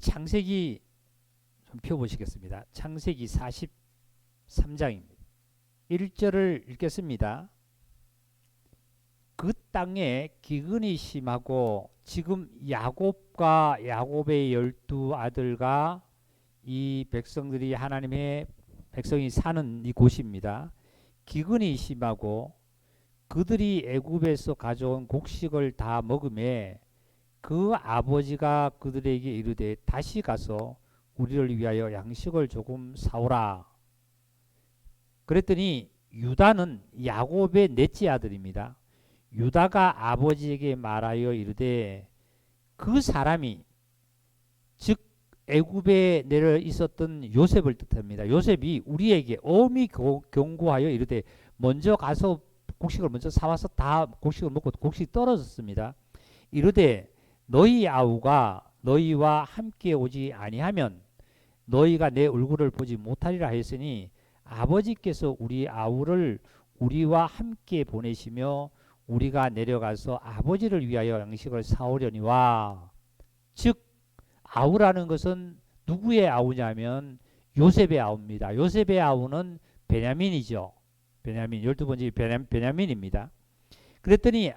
창세기 좀 펴보시겠습니다. 창세기 43장입니다. 1절을 읽겠습니다. 그 땅에 기근이 심하고 지금 야곱과 야곱의 12아들과 이 백성들이 하나님의 백성이 사는 이 곳입니다. 기근이 심하고 그들이 애굽에서 가져온 곡식을 다 먹음에 그 아버지가 그들에게 이르되 다시 가서 우리를 위하여 양식을 조금 사오라. 그랬더니 유다는 야곱의 넷째 아들입니다. 유다가 아버지에게 말하여 이르되 그 사람이 즉 애굽에 내려 있었던 요셉을 뜻합니다. 요셉이 우리에게 엄히 경고하여 이르되 먼저 가서 곡식을 먼저 사와서 다 곡식을 먹고 곡식이 떨어졌습니다. 이르되 너희 아우가 너희와 함께 오지 아니하면 너희가 내 얼굴을 보지 못하리라 했으니 아버지께서 우리 아우를 우리와 함께 보내시며 우리가 내려가서 아버지를 위하여 양식을 사오려니와. 즉 아우라는 것은 누구의 아우냐면 요셉의 아우입니다. 요셉의 아우는 베냐민이죠. 베냐민 12번째 베냐민입니다. 그랬더니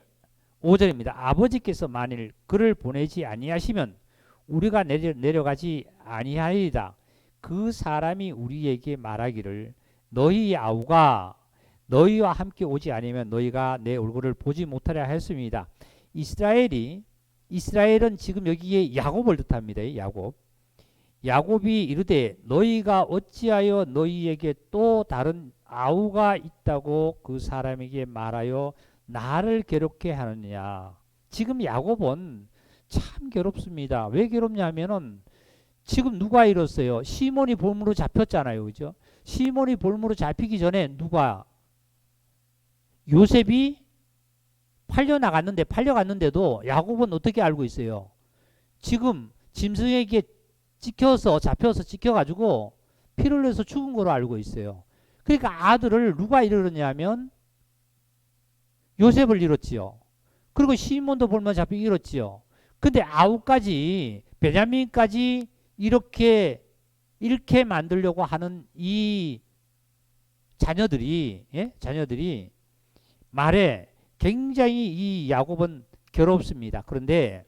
5절입니다. 아버지께서 만일 그를 보내지 아니하시면 우리가 내려가지 아니하리이다. 그 사람이 우리에게 말하기를 너희 아우가 너희와 함께 오지 않으면 너희가 내 얼굴을 보지 못하리라 했습니다. 이스라엘은 지금 여기에 야곱을 뜻합니다. 야곱이 이르되 너희가 어찌하여 너희에게 또 다른 아우가 있다고 그 사람에게 말하여 나를 괴롭게 하느냐. 지금 야곱은 참 괴롭습니다. 왜 괴롭냐면은 지금 누가 이뤘어요? 시몬이 볼모로 잡혔잖아요. 그죠? 시몬이 볼모로 잡히기 전에 누가? 요셉이 팔려갔는데도 야곱은 어떻게 알고 있어요? 지금 짐승에게 잡혀서 찍혀가지고 피를 흘려서 죽은 거로 알고 있어요. 그러니까 아들을 누가 잃었냐면 요셉을 잃었지요. 그리고 시몬도 볼모로 잡히기 잃었지요. 근데 아우까지 베냐민까지 이렇게 잃게 만들려고 하는 이 자녀들이 말에 굉장히 이 야곱은 괴롭습니다. 그런데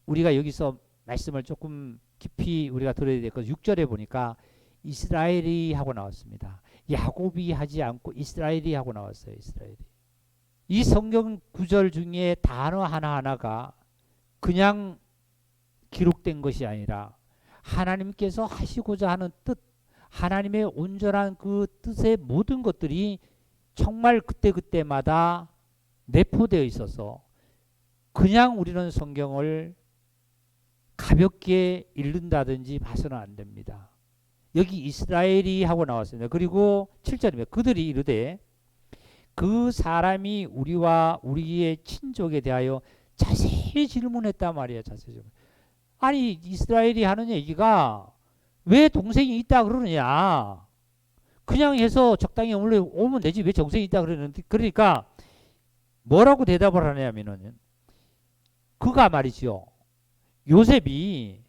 우리가 여기서 말씀을 조금 깊이 우리가 들어야 될 것 6절에 보니까 이스라엘이 하고 나왔습니다. 야곱이 하지 않고 이스라엘이 하고 나왔어요. 이스라엘이. 이 성경 구절 중에 단어 하나하나가 그냥 기록된 것이 아니라 하나님께서 하시고자 하는 뜻, 하나님의 온전한 그 뜻의 모든 것들이 정말 그때그때마다 내포되어 있어서 그냥 우리는 성경을 가볍게 읽는다든지 봐서는 안 됩니다. 여기 이스라엘이 하고 나왔습니다. 그리고 7절입니다. 그들이 이르되 그 사람이 우리와 우리의 친족에 대하여 자세히 질문했단 말이에요. 자세히 질문. 아니 이스라엘이 하는 얘기가 왜 동생이 있다 그러느냐. 그냥 해서 적당히 오면 되지 왜 동생이 있다 그러는데. 그러니까 뭐라고 대답을 하냐면은 그가 말이죠. 요셉이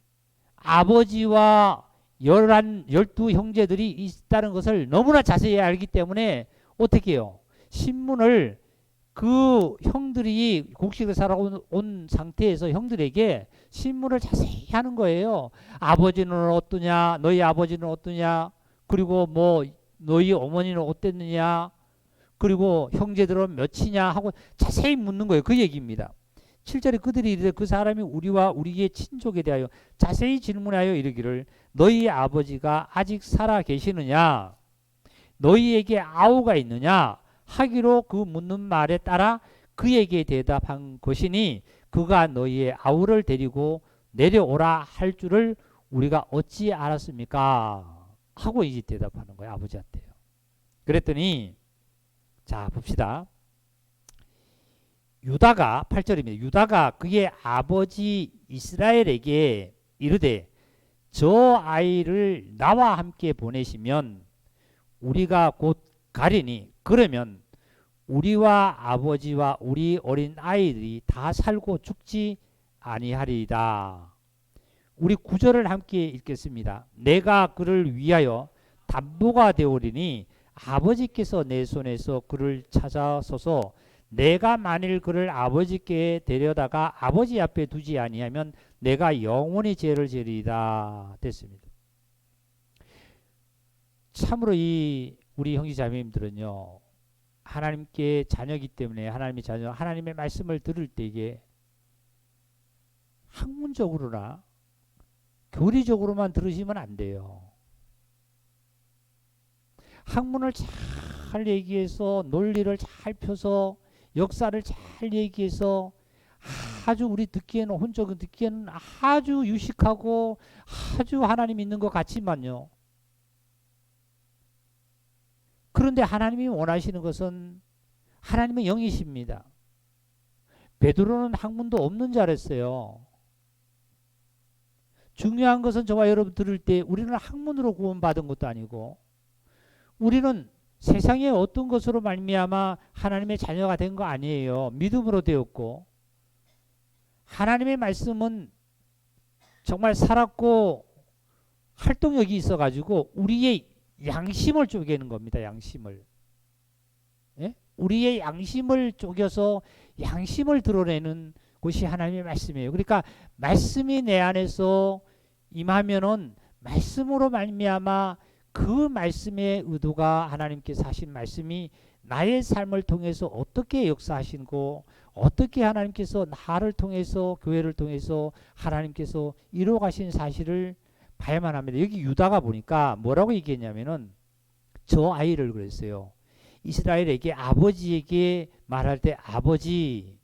아버지와 12 형제들이 있다는 것을 너무나 자세히 알기 때문에 어떻게 해요? 신문을 그 형들이 곡식을 사러 온 상태에서 형들에게 신문을 자세히 하는 거예요. 아버지는 어떠냐? 너희 아버지는 어떠냐? 그리고 뭐 너희 어머니는 어땠느냐? 그리고 형제들은 몇이냐? 하고 자세히 묻는 거예요. 그 얘기입니다. 7절에 그들이 이르되 그 사람이 우리와 우리의 친족에 대하여 자세히 질문하여 이르기를 너희 아버지가 아직 살아 계시느냐? 너희에게 아우가 있느냐? 하기로 그 묻는 말에 따라 그에게 대답한 것이니 그가 너희의 아우를 데리고 내려오라 할 줄을 우리가 어찌 알았습니까? 하고 이제 대답하는 거예요. 아버지한테요. 그랬더니 자 봅시다. 유다가 8절입니다. 유다가 그의 아버지 이스라엘에게 이르되 저 아이를 나와 함께 보내시면 우리가 곧 가리니 그러면 우리와 아버지와 우리 어린 아이들이 다 살고 죽지 아니하리이다. 우리 구절을 함께 읽겠습니다. 내가 그를 위하여 담보가 되오리니 아버지께서 내 손에서 그를 찾아서서 내가 만일 그를 아버지께 데려다가 아버지 앞에 두지 아니하면 내가 영원히 죄를 지리이다 됐습니다. 참으로 이 우리 형제자매님들은요, 하나님께 자녀이기 때문에 하나님의 자녀, 하나님의 말씀을 들을 때 이게 학문적으로나 교리적으로만 들으시면 안 돼요. 학문을 잘 얘기해서 논리를 잘 펴서 역사를 잘 얘기해서 아주 우리 듣기에는 혼적은 듣기에는 아주 유식하고 아주 하나님 있는 것 같지만요. 그런데 하나님이 원하시는 것은 하나님의 영이십니다. 베드로는 학문도 없는 자랬어요. 중요한 것은 저와 여러분 들을 때 우리는 학문으로 구원받은 것도 아니고 우리는 세상의 어떤 것으로 말미암아 하나님의 자녀가 된 거 아니에요. 믿음으로 되었고 하나님의 말씀은 정말 살았고 활동력이 있어가지고 우리의 양심을 쪼개는 겁니다. 양심을. 예? 우리의 양심을 쪼개서 양심을 드러내는 것이 하나님의 말씀이에요. 그러니까 말씀이 내 안에서 임하면은 말씀으로 말미암아 그 말씀의 의도가 하나님께서 하신 말씀이 나의 삶을 통해서 어떻게 역사하시고 어떻게 하나님께서 나를 통해서 교회를 통해서 하나님께서 이루어 가신 사실을 봐야만 합니다. 여기 유다가 보니까 뭐라고 얘기했냐면은 저 아이를 그랬어요. 이스라엘에게 아버지에게 말할 때 아버지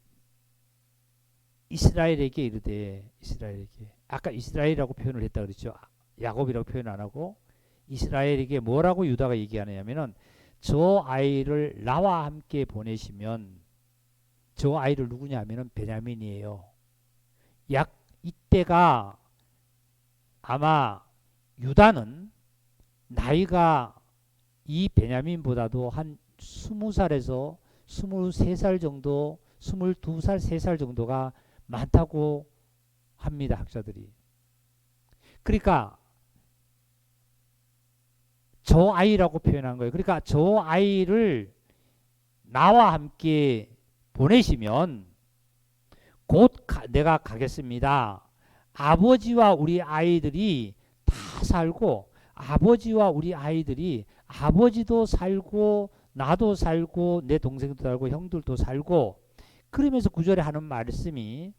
이스라엘에게 이르되 이스라엘에게 아까 이스라엘이라고 표현을 했다 그랬죠. 야곱이라고 표현 안 하고 이스라엘에게 뭐라고 유다가 얘기하냐면은 저 아이를 나와 함께 보내시면 저 아이를 누구냐 하면은 베냐민이에요. 약 이때가 아마 유다는 나이가 이 베냐민보다도 한 20살에서 23살 정도 22살 3살 정도가 많다고 합니다. 학자들이. 그러니까 저 아이라고 표현한 거예요. 그러니까 저 아이를 나와 함께 보내시면 곧 내가 가겠습니다. 아버지와 우리 아이들이 다 살고 아버지와 우리 아이들이 아버지도 살고 나도 살고 내 동생도 살고 형들도 살고 그러면서 구절에 하는 말씀이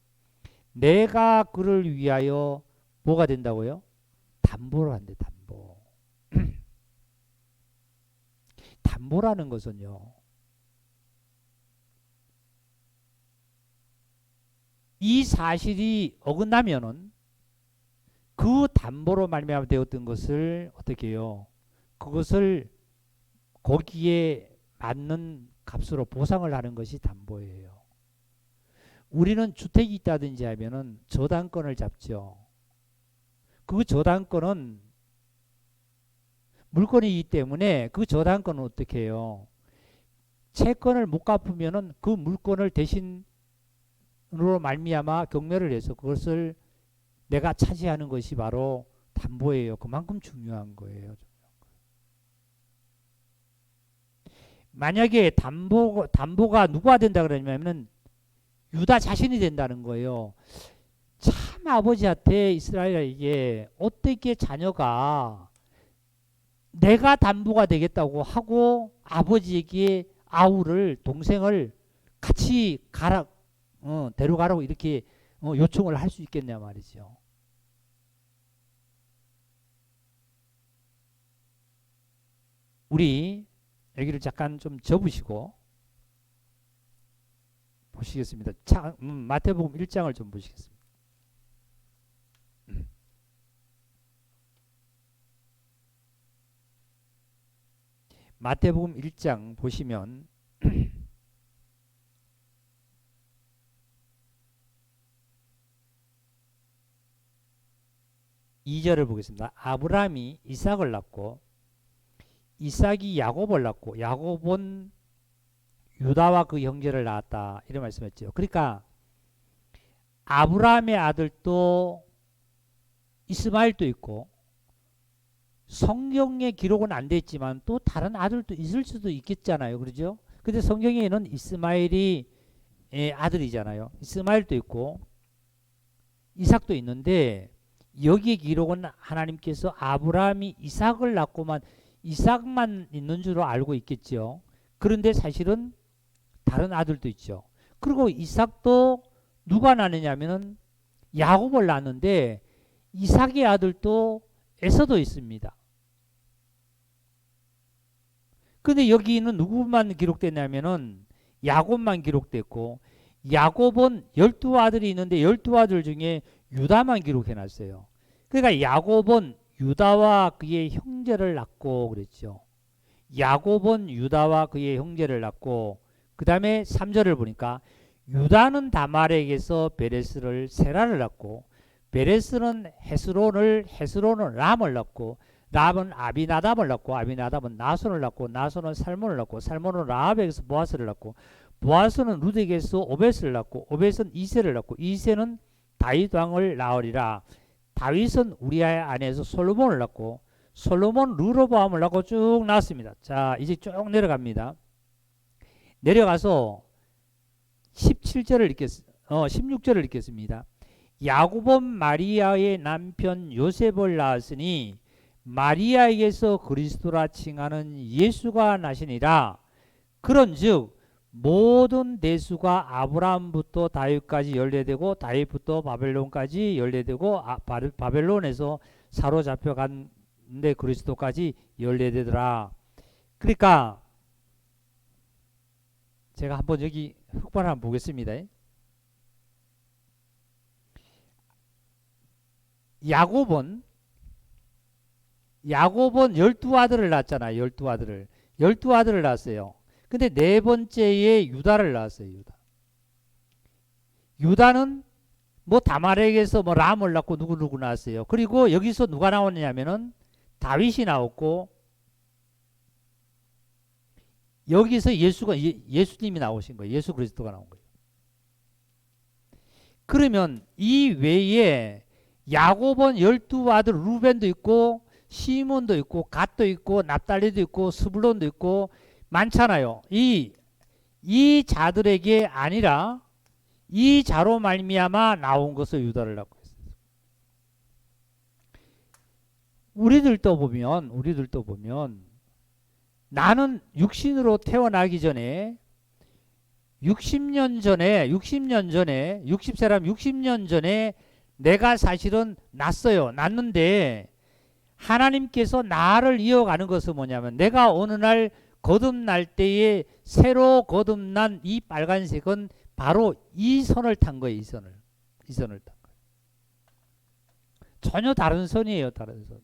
내가 그를 위하여 뭐가 된다고요? 담보를 한대. 담보. 담보라는 것은요. 이 사실이 어긋나면은 그 담보로 말미암아 되었던 것을 어떻게 해요? 그것을 거기에 맞는 값으로 보상을 하는 것이 담보예요. 우리는 주택이 있다든지 하면은 저당권을 잡죠. 그 저당권은 물건이기 때문에 그 저당권은 어떻게 해요? 채권을 못 갚으면은 그 물건을 대신으로 말미암아 경매를 해서 그것을 내가 차지하는 것이 바로 담보예요. 그만큼 중요한 거예요. 만약에 담보가 누가 된다 그러냐면은 유다 자신이 된다는 거예요. 참 아버지한테 이스라엘에게 어떻게 자녀가 내가 담보가 되겠다고 하고 아버지에게 아우를 동생을 같이 데려가라고 이렇게 요청을 할 수 있겠냐 말이죠. 우리 여기를 잠깐 좀 접으시고 보시겠습니다. 마태복음 1장을 좀 보시겠습니다. 마태복음 1장 보시면 2절을 보겠습니다. 아브라함이 이삭을 낳고 이삭이 야곱을 낳고 야곱은 유다와 그 형제를 낳았다. 이런 말씀했죠. 그러니까 아브라함의 아들도 이스마엘도 있고 성경에 기록은 안 돼 있지만 또 다른 아들도 있을 수도 있겠잖아요. 그렇죠? 근데 성경에는 이스마엘이 아들이잖아요. 이스마엘도 있고 이삭도 있는데 여기 기록은 하나님께서 아브라함이 이삭을 낳고만 이삭만 있는 줄로 알고 있겠죠. 그런데 사실은 다른 아들도 있죠. 그리고 이삭도 누가 낳느냐면은 야곱을 낳는데 이삭의 아들도 에서도 있습니다. 근데 여기는 누구만 기록됐냐면은 야곱만 기록됐고 야곱은 12아들이 있는데 12아들 중에 유다만 기록해놨어요. 그러니까 야곱은 유다와 그의 형제를 낳고 그랬죠. 야곱은 유다와 그의 형제를 낳고 그 다음에 3절을 보니까 유다는 다말에게서 베레스를 세라를 낳고 베레스는 헤스론은 람을 낳고 람은 아비나답을 낳고 아비나답은 나손을 낳고 나손은 살몬을 낳고 살몬은 라합에게서 보아스를 낳고 보아스는 루덱에서 오벳을 낳고 오벳은 이세를 낳고 이세는 다윗 왕을 낳으리라. 다윗은 우리아의 아내에서 솔로몬을 낳고 솔로몬 르호보암을 낳고 쭉 나왔습니다. 자, 이제 쭉 내려갑니다. 내려가서 16절을 읽겠습니다. 야곱은 마리아의 남편 요셉을 낳았으니 마리아에게서 그리스도라 칭하는 예수가 나시니라. 그런즉 모든 대수가 아브라함부터 다윗까지 연례되고 다윗부터 바벨론까지 연례되고 바벨론에서 사로잡혀간데 그리스도까지 연례되더라. 그러니까 제가 한번 여기 흑발 한번 보겠습니다. 야곱은 12아들을 낳았잖아요. 12아들을 낳았어요. 근데 네 번째에 유다를 낳았어요. 유다는 뭐 다말에게서 뭐 람을 낳고 누구 낳았어요. 그리고 여기서 누가 나오느냐면은 다윗이 나왔고 여기서 예수님이 나오신 거예요. 예수 그리스도가 나온 거예요. 그러면 이 외에 야곱은 12아들 루벤도 있고 시몬도 있고 갓도 있고 납달리도 있고 스불론도 있고 많잖아요. 이 자들에게 아니라 이 자로 말미암아 나온 것을 유다를 낳고 있어요. 우리들도 보면 나는 육신으로 태어나기 전에 60년 전에 내가 사실은 낳았는데 하나님께서 나를 이어가는 것은 뭐냐면 내가 어느 날 거듭날 때에 새로 거듭난 이 빨간색은 바로 이 선을 탄 거예요. 이 선을 탄 거예요. 전혀 다른 선이에요. 다른 선.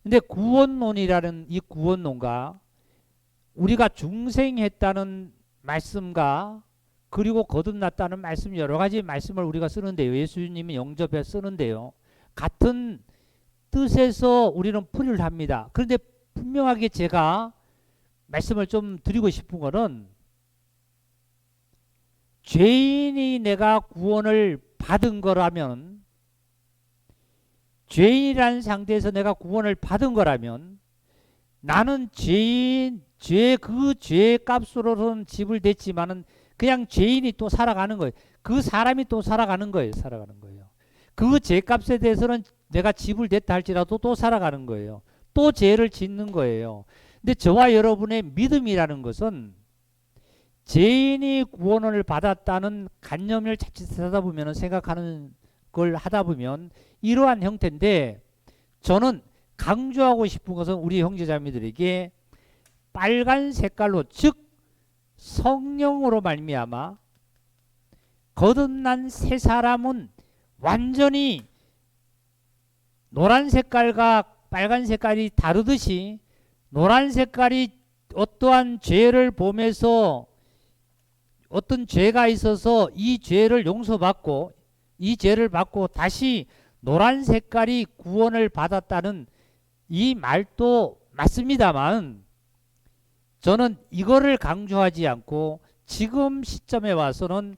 근데 구원론이라는 이 구원론과 우리가 중생했다는 말씀과 그리고 거듭났다는 말씀 여러 가지 말씀을 우리가 쓰는데요. 예수님이 영접해 쓰는데요. 같은 뜻에서 우리는 풀이를 합니다. 그런데 분명하게 제가 말씀을 좀 드리고 싶은 거는 죄인이 내가 구원을 받은 거라면 죄인이라는 상태에서 내가 구원을 받은 거라면 나는 그 죄의 값으로는 지불됐지만은 그냥 죄인이 또 살아가는 거예요. 그 사람이 또 살아가는 거예요. 그 죄값에 대해서는 내가 지불됐다 할지라도 또 살아가는 거예요. 또 죄를 짓는 거예요. 근데 저와 여러분의 믿음이라는 것은 죄인이 구원을 받았다는 관념을 자칫 하다 보면 생각하는 걸 하다 보면 이러한 형태인데 저는 강조하고 싶은 것은 우리 형제자매들에게 빨간 색깔로 즉 성령으로 말미암아 거듭난 새 사람은 완전히 노란 색깔과 빨간 색깔이 다르듯이 노란 색깔이 어떠한 죄를 보면서 어떤 죄가 있어서 이 죄를 용서받고 이 죄를 받고 다시 노란 색깔이 구원을 받았다는 이 말도 맞습니다만 저는 이거를 강조하지 않고 지금 시점에 와서는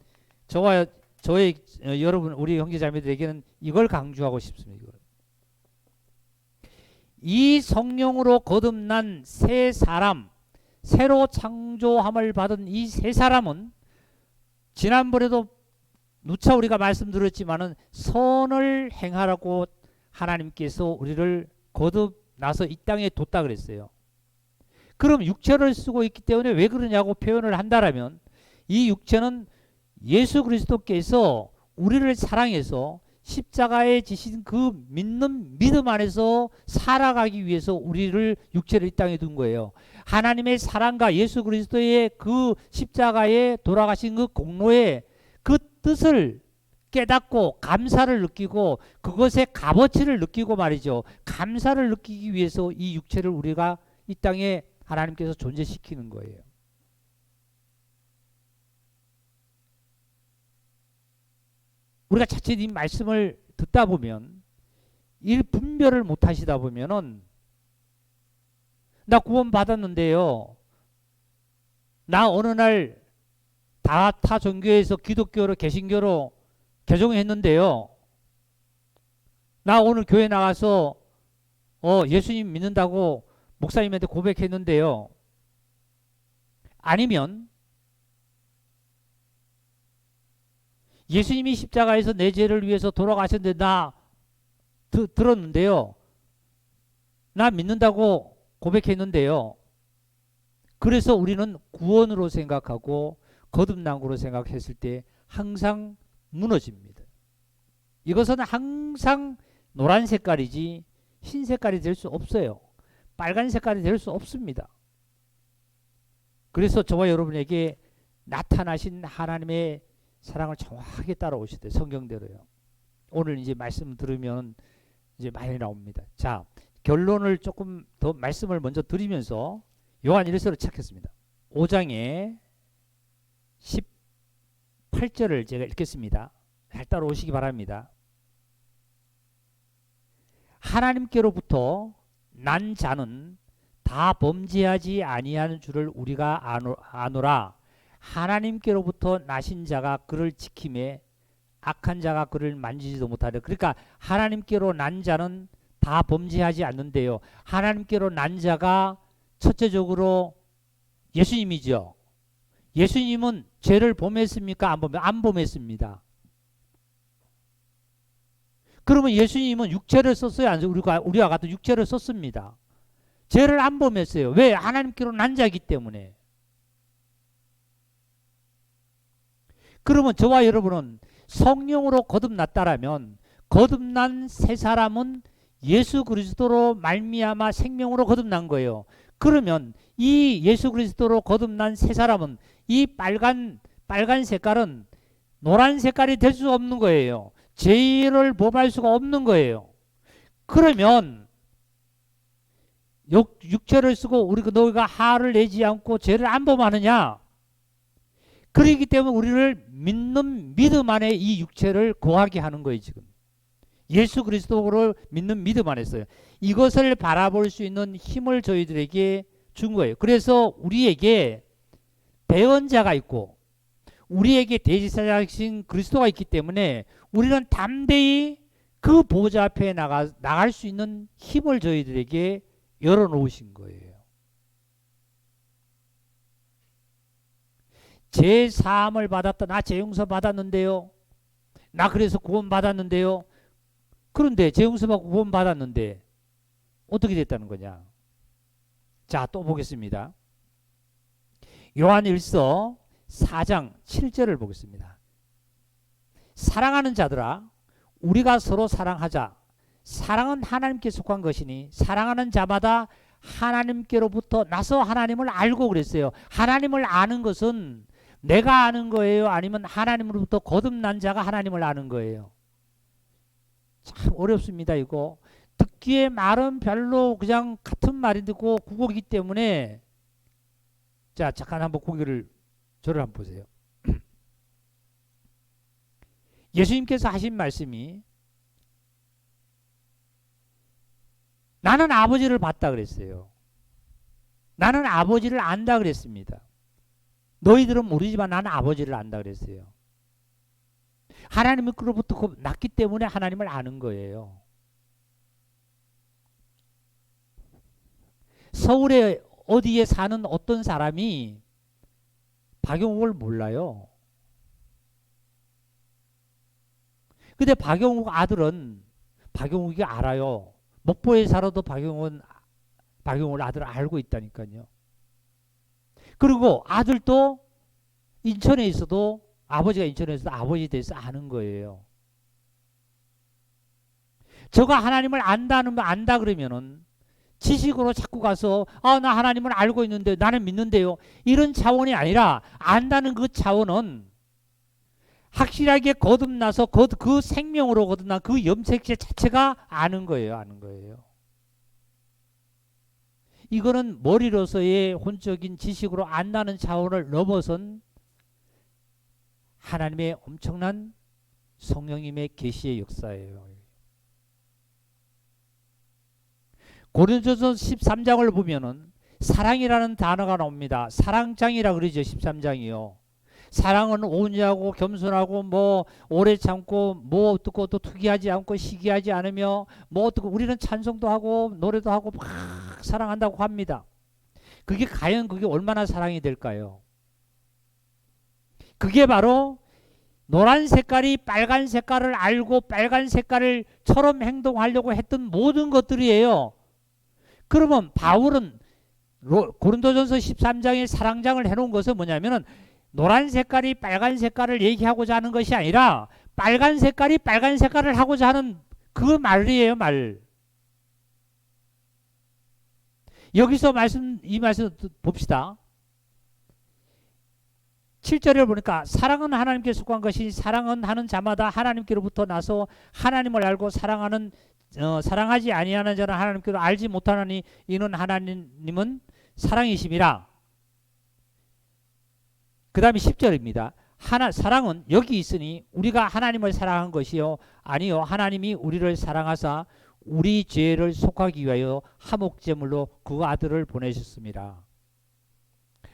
저의 여러분 우리 형제자매들에게는 이걸 강조하고 싶습니다. 이걸. 이 성령으로 거듭난 새 사람, 새로 창조함을 받은 이 새 사람은 지난번에도 누차 우리가 말씀드렸지만은 선을 행하라고 하나님께서 우리를 거듭나서 이 땅에 뒀다 그랬어요. 그럼 육체를 쓰고 있기 때문에 왜 그러냐고 표현을 한다라면 이 육체는 예수 그리스도께서 우리를 사랑해서 십자가에 지신 그 믿는 믿음 안에서 살아가기 위해서 우리를 육체를 이 땅에 둔 거예요. 하나님의 사랑과 예수 그리스도의 그 십자가에 돌아가신 그 공로의 그 뜻을 깨닫고 감사를 느끼고 그것의 값어치를 느끼고 말이죠. 감사를 느끼기 위해서 이 육체를 우리가 이 땅에 하나님께서 존재시키는 거예요. 우리가 자칫 이 말씀을 듣다 보면 일 분별을 못 하시다 보면은 나 구원 받았는데요. 나 어느 날 타 종교에서 기독교로 개신교로 개종했는데요. 나 오늘 교회 나가서 예수님 믿는다고 목사님한테 고백했는데요. 아니면 예수님이 십자가에서 내 죄를 위해서 돌아가셨는데 나 들었는데요. 나 믿는다고 고백했는데요. 그래서 우리는 구원으로 생각하고 거듭난 거로 생각했을 때 항상 무너집니다. 이것은 항상 노란 색깔이지 흰 색깔이 될 수 없어요. 빨간 색깔이 될 수 없습니다. 그래서 저와 여러분에게 나타나신 하나님의 사랑을 정확하게 따라오시대 성경대로요. 오늘 이제 말씀 들으면 이제 많이 나옵니다. 자, 결론을 조금 더 말씀을 먼저 드리면서 요한 1서를 시작했습니다. 5장에 18절을 제가 읽겠습니다. 잘 따라오시기 바랍니다. 하나님께로부터 난 자는 다 범죄하지 아니하는 줄을 우리가 아노라. 하나님께로부터 나신 자가 그를 지킴에 악한 자가 그를 만지지도 못하려. 그러니까 하나님께로 난 자는 다 범죄하지 않는데요. 하나님께로 난 자가 첫째적으로 예수님이죠. 예수님은 죄를 범했습니까? 안 범했습니다. 그러면 예수님은 육체를 썼어요? 안 썼어요? 우리와 같은 육체를 썼습니다. 죄를 안 범했어요. 왜? 하나님께로 난 자이기 때문에. 그러면 저와 여러분은 성령으로 거듭났다라면 거듭난 새 사람은 예수 그리스도로 말미암아 생명으로 거듭난 거예요. 그러면 이 예수 그리스도로 거듭난 새 사람은 이 빨간 색깔은 노란 색깔이 될 수 없는 거예요. 죄를 범할 수가 없는 거예요. 그러면 육체를 쓰고 너희가 화를 내지 않고 죄를 안 범하느냐? 그렇기 때문에 우리를 믿는 믿음 안에 이 육체를 거하게 하는 거예요. 지금 예수 그리스도를 믿는 믿음 안에서요. 이것을 바라볼 수 있는 힘을 저희들에게 준 거예요. 그래서 우리에게 대언자가 있고 우리에게 대제사장이신 그리스도가 있기 때문에 우리는 담대히 그 보좌 앞에 나갈 수 있는 힘을 저희들에게 열어놓으신 거예요. 제 사함을 받았다. 나 제 용서 받았는데요. 나 그래서 구원 받았는데요. 그런데 제 용서 받고 구원 받았는데 어떻게 됐다는 거냐? 자, 또 보겠습니다. 요한 1서 4장 7절을 보겠습니다. 사랑하는 자들아, 우리가 서로 사랑하자. 사랑은 하나님께 속한 것이니 사랑하는 자마다 하나님께로부터 나서 하나님을 알고 그랬어요. 하나님을 아는 것은 내가 아는 거예요? 아니면 하나님으로부터 거듭난 자가 하나님을 아는 거예요? 참 어렵습니다. 이거 듣기에 말은 별로 그냥 같은 말이고 국어이기 때문에 자, 잠깐 한번 저를 한번 보세요. 예수님께서 하신 말씀이 나는 아버지를 봤다 그랬어요. 나는 아버지를 안다 그랬습니다. 너희들은 모르지만 나는 아버지를 안다 그랬어요. 하나님으로부터 났기 때문에 하나님을 아는 거예요. 서울에 어디에 사는 어떤 사람이 박용욱을 몰라요. 근데 박용욱 아들은 박용욱이 알아요. 목포에 살아도 박용욱을 아들 알고 있다니까요. 그리고 아들도 인천에 있어도 아버지가 인천에 있어도 아버지에 대해서 아는 거예요. 저가 하나님을 안다 그러면은 지식으로 자꾸 가서 나 하나님을 알고 있는데 나는 믿는데요. 이런 차원이 아니라 안다는 그 차원은 확실하게 거듭나서 그 생명으로 거듭난 그 염색체 자체가 아는 거예요. 아는 거예요. 이거는 머리로서의 혼적인 지식으로 안다는 차원을 넘어선 하나님의 엄청난 성령님의 계시의 역사예요. 고린도전서 13장을 보면은 사랑이라는 단어가 나옵니다. 사랑장이라 그러죠. 13장이요. 사랑은 온유하고 겸손하고 뭐 오래 참고 뭐 어떻고 또 투기하지 않고 시기하지 않으며 뭐 어떻고 우리는 찬송도 하고 노래도 하고 막 사랑한다고 합니다. 그게 과연 그게 얼마나 사랑이 될까요? 그게 바로 노란 색깔이 빨간 색깔을 알고 빨간 색깔처럼 행동하려고 했던 모든 것들이에요. 그러면 바울은 고린도전서 13장에 사랑장을 해놓은 것은 뭐냐면은 노란 색깔이 빨간 색깔을 얘기하고자 하는 것이 아니라 빨간 색깔이 빨간 색깔을 하고자 하는 그 말이에요. 말. 여기서 이 말씀 봅시다. 7절을 보니까 사랑은 하나님께 속한 것이 사랑은 하는 자마다 하나님께로부터 나서 하나님을 알고 사랑하지 아니하는 자는 하나님께로 알지 못하나니 이는 하나님은 사랑이심이라. 그 다음에 10절입니다. 사랑은 여기 있으니 우리가 하나님을 사랑한 것이요 아니요 하나님이 우리를 사랑하사 우리 죄를 속하기 위하여 화목제물로 그 아들을 보내셨습니다.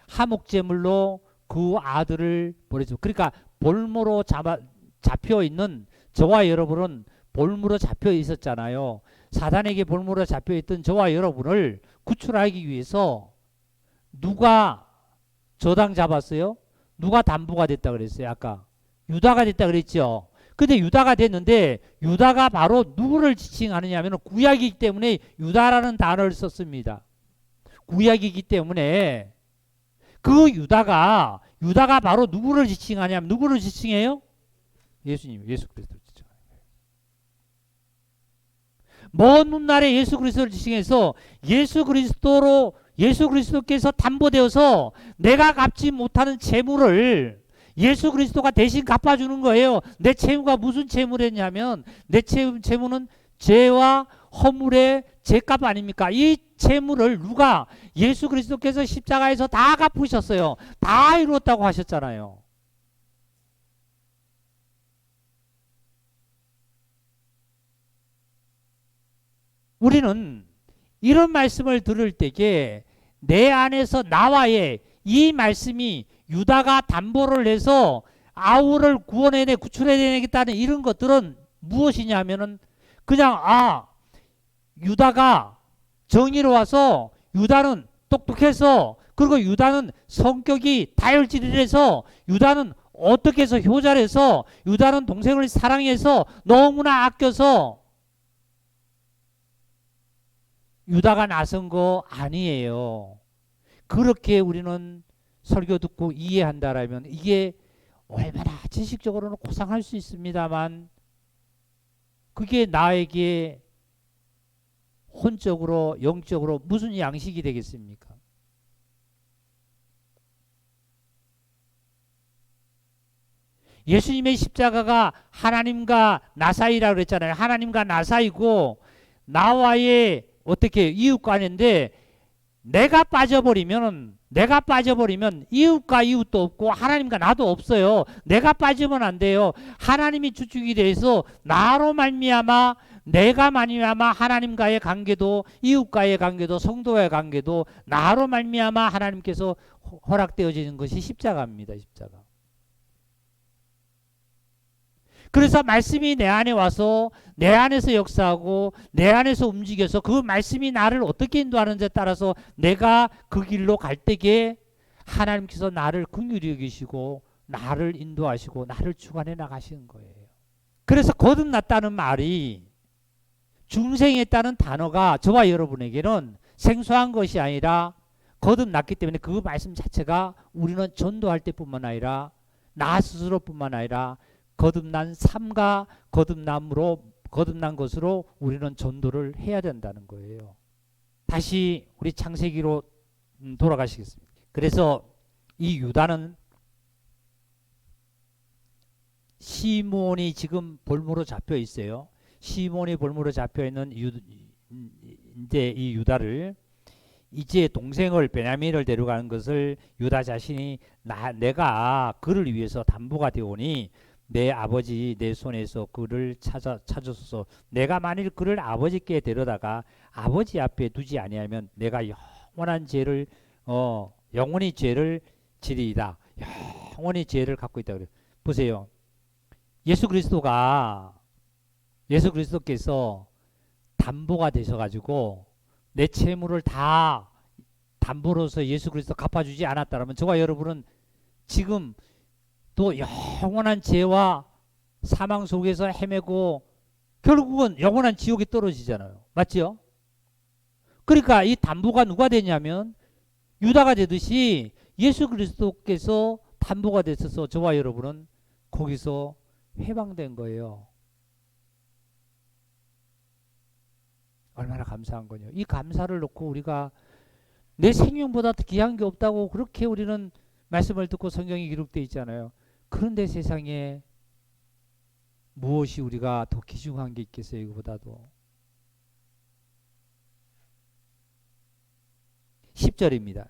화목제물로 그 아들을 보내셨습니다. 그러니까 볼모로 잡혀 있는 저와 여러분은 볼모로 잡혀 있었잖아요. 사단에게 볼모로 잡혀 있던 저와 여러분을 구출하기 위해서 누가 저당 잡았어요? 누가 담보가 됐다 그랬어요? 아까 유다가 됐다 그랬죠. 근데 유다가 됐는데 유다가 바로 누구를 지칭하느냐 하면 구약이기 때문에 유다라는 단어를 썼습니다. 구약이기 때문에 그 유다가 바로 누구를 지칭하냐면 누구를 지칭해요? 예수님, 예수 그리스도를 지칭해요. 먼 훗날에 예수 그리스도를 지칭해서 예수 그리스도께서 담보되어서 내가 갚지 못하는 채무를 예수 그리스도가 대신 갚아주는 거예요. 내 채무가 무슨 채무랬냐면 내 채무는 죄와 허물의 죄값 아닙니까? 이 채무를 누가 예수 그리스도께서 십자가에서 다 갚으셨어요. 다 이루었다고 하셨잖아요. 우리는 이런 말씀을 들을 때에 내 안에서 나와의 이 말씀이 유다가 담보를 해서 아우를 구원해내 구출해내겠다는 이런 것들은 무엇이냐면은 그냥 유다가 정의로워서 유다는 똑똑해서 그리고 유다는 성격이 다혈질이라서 유다는 어떻게 해서 효자라서 유다는 동생을 사랑해서 너무나 아껴서 유다가 나선 거 아니에요. 그렇게 우리는 설교 듣고 이해한다라면 이게 얼마나 지식적으로는 고상할 수 있습니다만 그게 나에게 혼적으로 영적으로 무슨 양식이 되겠습니까? 예수님의 십자가가 하나님과 나 사이라고 그랬잖아요. 하나님과 나 사이고 나와의 어떻게 이웃 간인데 내가 빠져버리면 이웃과 이웃도 없고 하나님과 나도 없어요. 내가 빠지면 안 돼요. 하나님이 주축이 돼서 나로 말미암아 내가 말미암아 하나님과의 관계도 이웃과의 관계도 성도와의 관계도 나로 말미암아 하나님께서 허락되어지는 것이 십자가입니다. 십자가. 그래서 말씀이 내 안에 와서 내 안에서 역사하고 내 안에서 움직여서 그 말씀이 나를 어떻게 인도하는지에 따라서 내가 그 길로 갈 때에 하나님께서 나를 긍휼히 여기시고 나를 인도하시고 나를 주관해 나가시는 거예요. 그래서 거듭났다는 말이, 중생했다는 단어가 저와 여러분에게는 생소한 것이 아니라 거듭났기 때문에 그 말씀 자체가 우리는 전도할 때뿐만 아니라 나 스스로뿐만 아니라 거듭난 삶과 거듭난 것으로 우리는 전도를 해야 된다는 거예요. 다시 우리 창세기로 돌아가시겠습니다. 그래서 이 유다는 시몬이 지금 볼모로 잡혀 있어요. 시몬이 볼모로 잡혀 있는 이제 이 유다를, 이제 동생을 베냐민을 데려가는 것을 유다 자신이 내가 그를 위해서 담보가 되오니 내 아버지 내 손에서 그를 찾아서서 내가 만일 그를 아버지께 데려다가 아버지 앞에 두지 아니하면 내가 영원히 죄를 지리이다. 영원히 죄를 갖고 있다 그래요. 보세요. 예수 그리스도께서 담보가 되셔가지고 내 채무를 다 담보로서 예수 그리스도 갚아주지 않았다면 저와 여러분은 지금 또 영원한 죄와 사망 속에서 헤매고 결국은 영원한 지옥에 떨어지잖아요. 맞죠? 그러니까 이 담보가 누가 되냐면 유다가 되듯이 예수 그리스도께서 담보가 되셔서 저와 여러분은 거기서 해방된 거예요. 얼마나 감사한 거냐. 이 감사를 놓고 우리가 내 생명보다 귀한 게 없다고 그렇게 우리는 말씀을 듣고 성경이 기록되어 있잖아요. 그런데 세상에 무엇이 우리가 더 귀중한 게 있겠어요? 이거보다도. 10절입니다.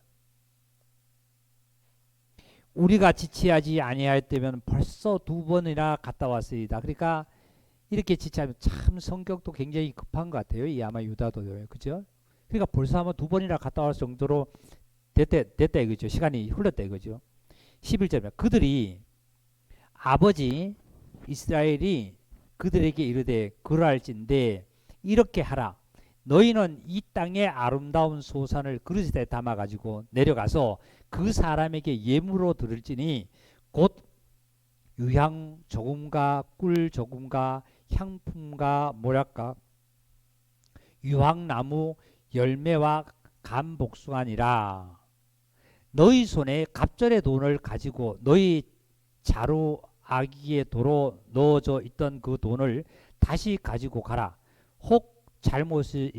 우리가 지체하지 아니하였다면 벌써 2번이나 갔다 왔으리다. 그러니까 이렇게 지체하면 참 성격도 굉장히 급한 것 같아요. 이 아마 유다도요. 그죠? 그러니까 벌써 아마 2번이나 갔다 올 정도로 됐다 이거죠. 시간이 흘렀다 이거죠. 11절에 그들이 아버지 이스라엘이 그들에게 이르되 그러할진대 이렇게 하라. 너희는 이 땅의 아름다운 소산을 그릇에 담아 가지고 내려가서 그 사람에게 예물로 드릴지니 곧 유향 조금과 꿀 조금과 향품과 모략과 유황나무 열매와 감 복숭아니라. 너희 손에 갑절의 돈을 가지고 너희 자루 아기의 도로 넣어져 있던 그 돈을 다시 가지고 가라. 혹 잘못이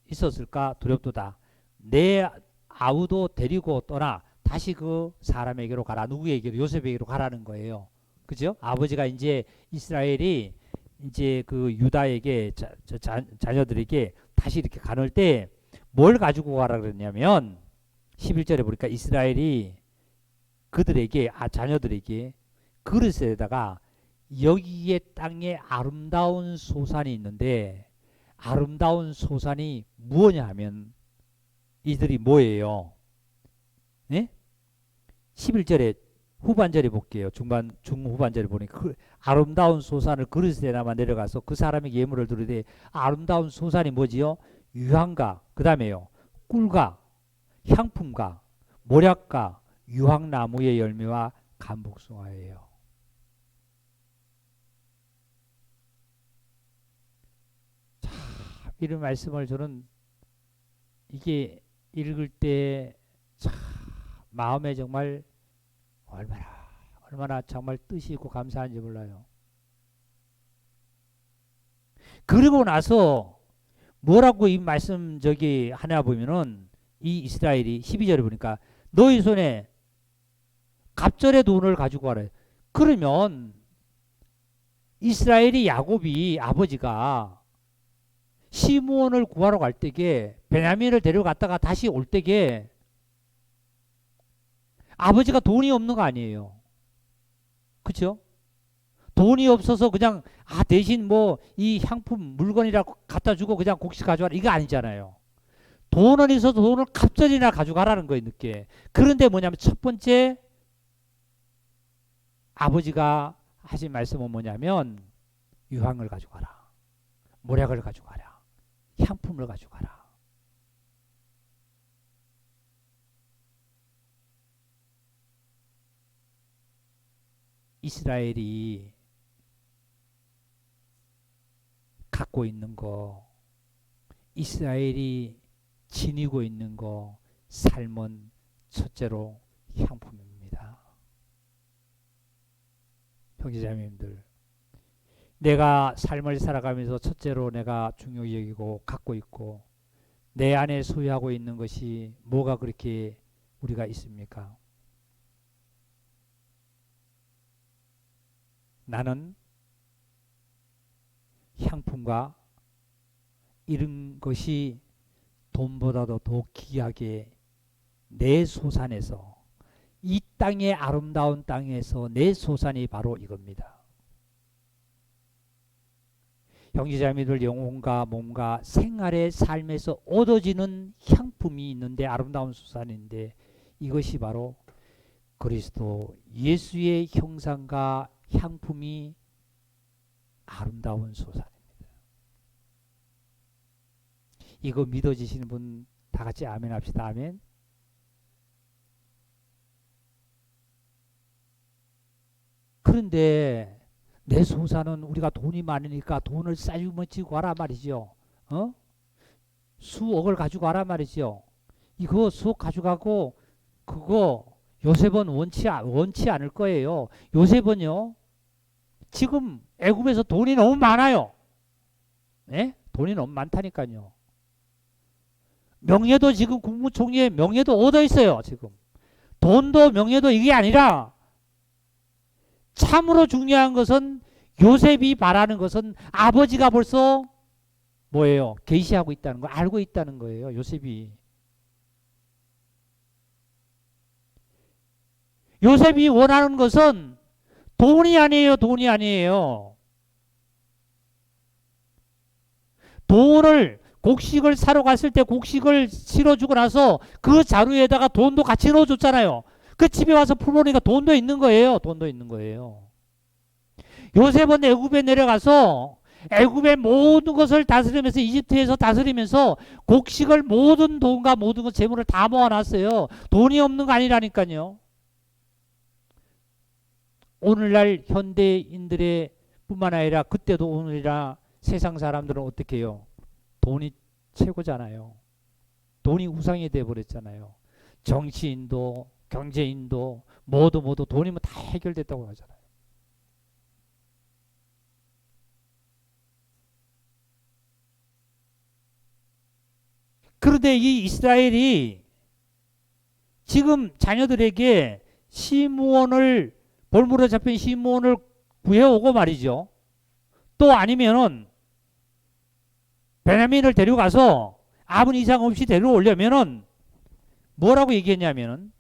있었을까 두렵도다. 내 아우도 데리고 떠나 다시 그 사람에게로 가라. 누구에게로? 요셉에게로 가라는 거예요. 그죠? 아버지가 이제 이스라엘이 이제 그 유다에게 자녀들에게 다시 이렇게 가놓을 때 뭘 가지고 가라 그랬냐면 11절에 보니까 이스라엘이 그들에게 자녀들에게 그릇에다가 여기에 땅에 아름다운 소산이 있는데 아름다운 소산이 무엇냐 하면 이들이 뭐예요? 네? 11절에 후반절에 볼게요. 중후반절에 보니까 그 아름다운 소산을 그릇에 담아 내려가서 그 사람에게 예물을 드리되 아름다운 소산이 뭐지요? 유향과 그 다음에요. 꿀과 향품과 모략과 유황나무의 열매와 감복숭아예요. 참 이런 말씀을 저는 이게 읽을 때 참 마음에 정말 얼마나 정말 뜻이 있고 감사한지 몰라요. 그리고 나서 뭐라고 이 말씀 저기 하나 보면은 이 이스라엘이 12절에 보니까 너희 손에 갑절의 돈을 가지고 가래. 그러면 이스라엘이 야곱이 아버지가 시므온을 구하러 갈 때에 베냐민을 데려갔다가 다시 올 때에 아버지가 돈이 없는 거 아니에요. 그렇죠? 돈이 없어서 그냥 대신 뭐 이 향품 물건이라고 갖다 주고 그냥 곡식 가져와라 이거 아니잖아요. 돈은 있어도 돈을 갑절이나 가져가라는 거예요. 늦게. 그런데 뭐냐면 첫 번째 아버지가 하신 말씀은 뭐냐면 유황을 가져가라. 모략을 가져가라. 향품을 가져가라. 이스라엘이 갖고 있는 거, 이스라엘이 지니고 있는 거, 삶은 첫째로 향품입니다. 형제자매님들, 내가 삶을 살아가면서 첫째로 내가 중요히 여기고 갖고 있고 내 안에 소유하고 있는 것이 뭐가 그렇게 우리가 있습니까? 나는 향품과 이런 것이 돈보다도 더 귀하게 내 소산에서, 이 땅의 아름다운 땅에서 내 소산이 바로 이겁니다. 형제자매들, 영혼과 몸과 생활의 삶에서 얻어지는 향품이 있는데, 아름다운 소산인데, 이것이 바로 그리스도 예수의 형상과 향품이 아름다운 소산입니다. 이거 믿어지시는 분 다 같이 아멘 합시다. 아멘. 그런데 내 소산은 우리가 돈이 많으니까 돈을 싸주머치고 하라 말이죠. 수억을 가지고 하라 말이죠. 이거 수억 가져가고 그거 요셉은 원치 않을 거예요. 요셉은요, 지금 애굽에서 돈이 너무 많아요. 네? 돈이 너무 많다니까요. 명예도 지금 국무총리의 명예도 얻어 있어요. 지금 돈도 명예도 이게 아니라 참으로 중요한 것은, 요셉이 바라는 것은 아버지가 벌써 뭐예요? 계시하고 있다는 거, 알고 있다는 거예요. 요셉이 원하는 것은 돈이 아니에요. 돈이 아니에요. 돈을, 곡식을 사러 갔을 때 곡식을 실어주고 나서 그 자루에다가 돈도 같이 넣어줬잖아요. 그 집에 와서 풀어보니까 돈도 있는 거예요. 돈도 있는 거예요. 요셉은 애굽에 내려가서 애굽의 모든 것을 다스리면서, 이집트에서 다스리면서 곡식을, 모든 돈과 모든 것, 재물을 다 모아놨어요. 돈이 없는 거 아니라니까요. 오늘날 현대인들의 뿐만 아니라 그때도 오늘이라 세상 사람들은 어떻게 해요? 돈이 최고잖아요. 돈이 우상이 돼버렸잖아요. 정치인도 경제인도 모두 돈이면 다 해결됐다고 하잖아요. 그런데 이 이스라엘이 지금 자녀들에게 시므온을, 볼모로 잡힌 시므온을 구해오고 말이죠. 또 아니면은 베냐민을 데려가서 아무 이상 없이 데려오려면은 뭐라고 얘기했냐면은,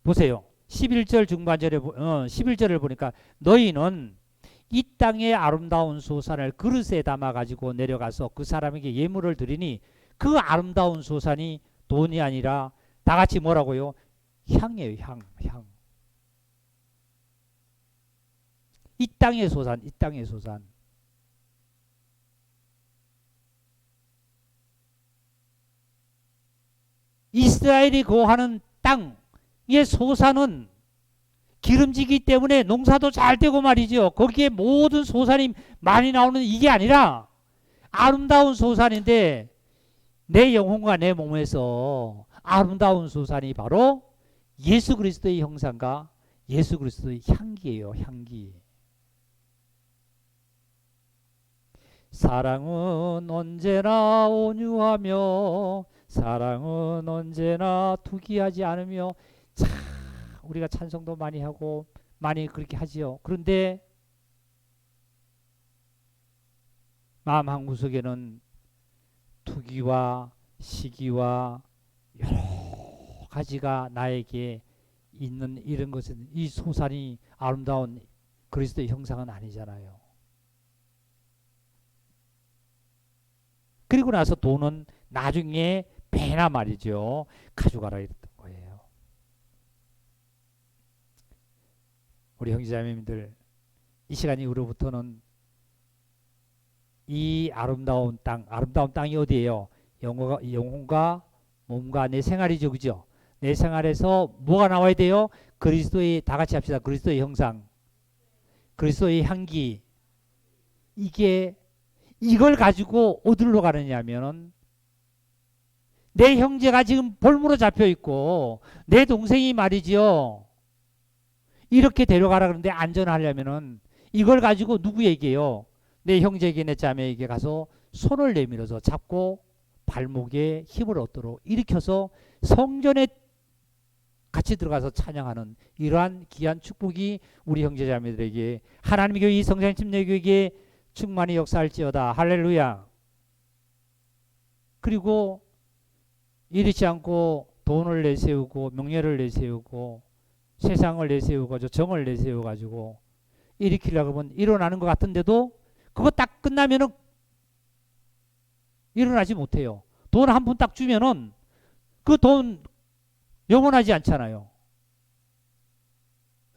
보세요. 11절 중반절에 11절을 보니까 너희는 이 땅의 아름다운 소산을 그릇에 담아 가지고 내려가서 그 사람에게 예물을 드리니 그 아름다운 소산이 돈이 아니라 다 같이 뭐라고요? 향이에요. 향. 이 땅의 소산, 이 땅의 소산. 이스라엘이 거하는 땅의 소산은 기름지기 때문에 농사도 잘 되고 말이죠. 거기에 모든 소산이 많이 나오는 이게 아니라 아름다운 소산인데, 내 영혼과 내 몸에서 아름다운 소산이 바로 예수 그리스도의 형상과 예수 그리스도의 향기예요. 향기. 사랑은 언제나 온유하며 사랑은 언제나 투기하지 않으며. 참 우리가 찬송도 많이 하고 많이 그렇게 하지요. 그런데 마음 한구석에는 투기와 시기와 여러 가지가 나에게 있는 이런 것은, 이 소산이 아름다운 그리스도의 형상은 아니잖아요. 그리고 나서 돈은 나중에 배나 말이죠. 가져가라 이랬던 거예요. 우리 형제자매님들, 이 시간이 우리로부터는 이 아름다운 땅이 어디예요? 영혼과 몸과 내 생활이죠, 그죠? 내 생활에서 뭐가 나와야 돼요? 그리스도의, 다 같이 합시다. 그리스도의 형상, 그리스도의 향기. 이걸 가지고 어디로 가느냐면은, 내 형제가 지금 볼모로 잡혀 있고 내 동생이 말이죠, 이렇게 데려가라 그러는데 안전하려면은 이걸 가지고 누구에게요? 내 형제에게, 내 자매에게 가서 손을 내밀어서 잡고 발목에 힘을 얻도록 일으켜서 성전에 같이 들어가서 찬양하는 이러한 귀한 축복이 우리 형제 자매들에게, 하나님의 교회, 이 성장 침례교회에 충만히 역사할지어다. 할렐루야. 그리고 이렇지 않고 돈을 내세우고 명예를 내세우고 세상을 내세우고 정을 내세워가지고 일으키려고 하면 일어나는 것 같은데도 그거 딱 끝나면은 일어나지 못해요. 돈 한 푼 딱 주면은 그 돈 영원하지 않잖아요.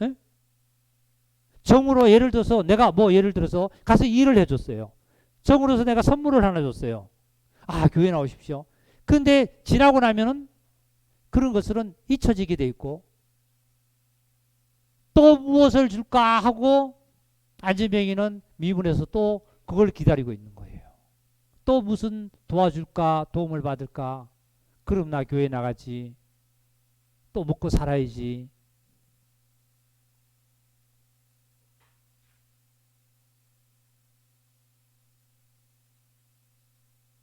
에? 정으로 예를 들어서 내가 예를 들어서 가서 일을 해줬어요. 정으로서 내가 선물을 하나 줬어요. 아, 교회 나오십시오. 근데 지나고 나면은 그런 것들은 잊혀지게 돼 있고, 또 무엇을 줄까 하고 안진병이는 미문에서 또 그걸 기다리고 있는 거예요. 또 무슨 도와줄까, 도움을 받을까. 그럼 나 교회 나가지. 또 먹고 살아야지.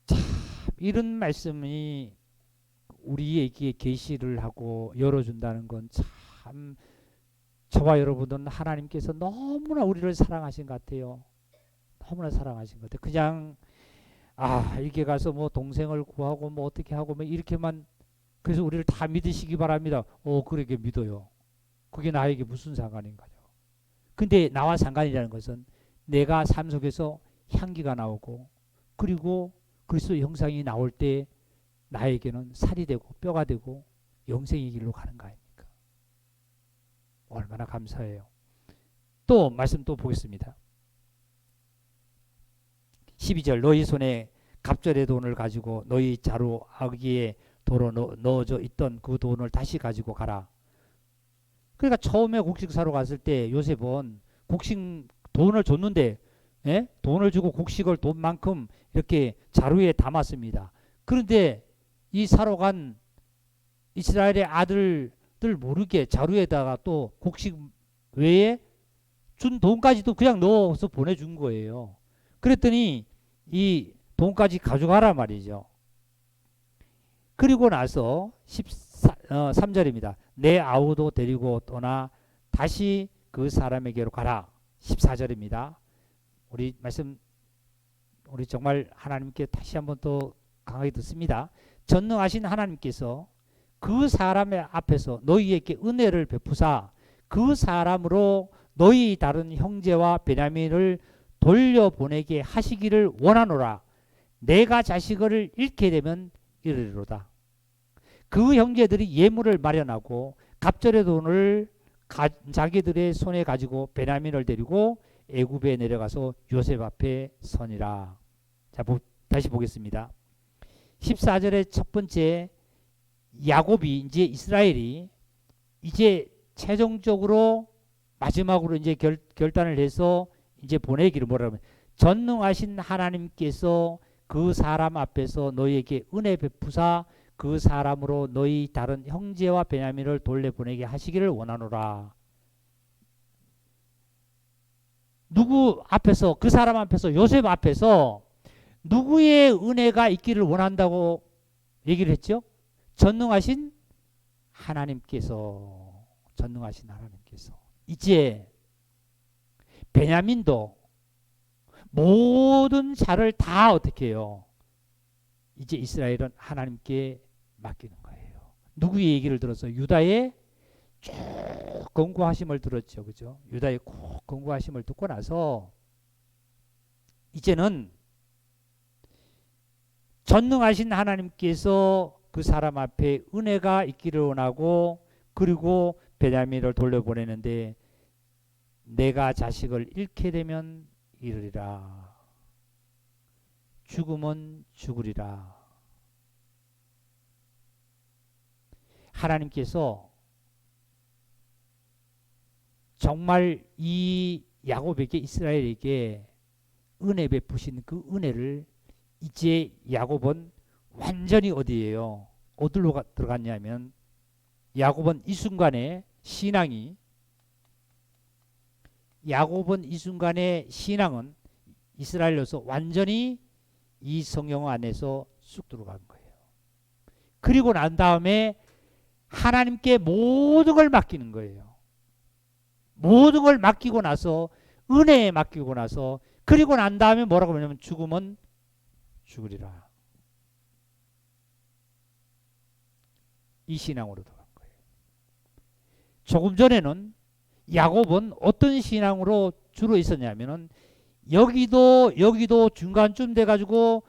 참, 이런 말씀이 우리에게 계시를 하고 열어준다는 건 참, 저와 여러분은 하나님께서 너무나 우리를 사랑하신 것 같아요. 너무나 사랑하신 것 같아요. 그냥 이렇게 가서 동생을 구하고 어떻게 하고 이렇게만, 그래서 우리를 다 믿으시기 바랍니다. 그렇게 믿어요. 그게 나에게 무슨 상관인가요? 근데 나와 상관이라는 것은 내가 삶 속에서 향기가 나오고, 그리고 그리스도의 형상이 나올 때 나에게는 살이 되고 뼈가 되고 영생의 길로 가는 거 아닙니까? 얼마나 감사해요. 또 말씀 또 보겠습니다. 12절, 너희 손에 갑절의 돈을 가지고 너희 자루 아기에 도로 넣어져 있던 그 돈을 다시 가지고 가라. 그러니까 처음에 곡식 사러 갔을 때 요셉은 곡식 돈을 줬는데, 돈을 주고 곡식을 돈만큼 이렇게 자루에 담았습니다. 그런데 이 사러 간 이스라엘의 아들들 모르게 자루에다가 또 곡식 외에 준 돈까지도 그냥 넣어서 보내준 거예요. 그랬더니 이 돈까지 가져가라 말이죠. 그리고 나서 13절입니다. 내 아우도 데리고 떠나 다시 그 사람에게로 가라. 14절입니다. 우리 말씀, 우리 정말 하나님께 다시 한번 또 강하게 듣습니다. 전능하신 하나님께서 그 사람의 앞에서 너희에게 은혜를 베푸사 그 사람으로 너희 다른 형제와 베냐민을 돌려보내게 하시기를 원하노라. 내가 자식을 잃게 되면 이르리로다. 그 형제들이 예물을 마련하고 갑절의 돈을 자기들의 손에 가지고 베냐민을 데리고 애굽에 내려가서 요셉 앞에 서니라. 자, 다시 보겠습니다. 14절의 첫 번째, 야곱이 이제 이스라엘이 이제 최종적으로 마지막으로 이제 결단을 해서 이제 보내기를 뭐라고 하면, 전능하신 하나님께서 그 사람 앞에서 너희에게 은혜 베푸사 그 사람으로 너희 다른 형제와 베냐민을 돌려보내게 하시기를 원하노라. 누구 앞에서? 그 사람 앞에서, 요셉 앞에서 누구의 은혜가 있기를 원한다고 얘기를 했죠? 전능하신 하나님께서. 전능하신 하나님께서. 이제 베냐민도 모든 자를 다 어떻게 해요? 이제 이스라엘은 하나님께 맡기는 거예요. 누구의 얘기를 들어서? 유다의 쭉 권고하심을 들었죠. 그죠? 유다의 꼭 권고하심을 듣고 나서 이제는 전능하신 하나님께서 그 사람 앞에 은혜가 있기를 원하고, 그리고 베냐민을 돌려보내는데 내가 자식을 잃게 되면 이르리라. 죽으면 죽으리라. 하나님께서 정말 이 야곱에게, 이스라엘에게 은혜 베푸신 그 은혜를 이제 야곱은 완전히 어디에요? 어디로 들어갔냐면, 야곱은 이 순간에 신앙은 이스라엘로서 완전히 이 성령 안에서 쑥 들어간 거예요. 그리고 난 다음에 하나님께 모든 걸 맡기는 거예요. 모든 걸 맡기고 나서, 은혜에 맡기고 나서, 그리고 난 다음에 뭐라고 하냐면 죽으면 죽으리라. 이 신앙으로 들어간 거예요. 조금 전에는 야곱은 어떤 신앙으로 주로 있었냐면은 여기도 중간쯤 돼가지고,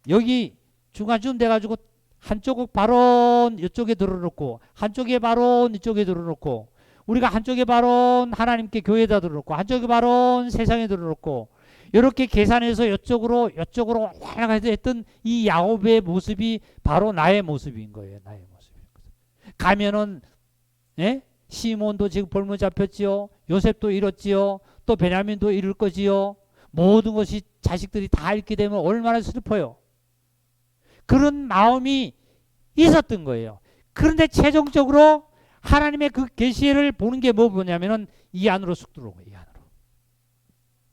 여기 중간쯤 돼가지고 한쪽 발언 이쪽에 들어놓고, 한쪽에 발언 이쪽에 들어놓고, 우리가 한쪽에 발언 하나님께 교회에다 들어놓고, 한쪽에 발언 세상에 들어놓고, 이렇게 계산해서 이쪽으로 했던 이 야곱의 모습이 바로 나의 모습인 거예요. 나의 모습인 거죠. 가면은, 예? 시몬도 지금 볼모 잡혔지요. 요셉도 잃었지요. 또 베냐민도 잃을 거지요. 모든 것이 자식들이 다 잃게 되면 얼마나 슬퍼요. 그런 마음이 있었던 거예요. 그런데 최종적으로 하나님의 그 계시를 보는 게 뭐냐면은 이 안으로 쑥 들어온 거예요.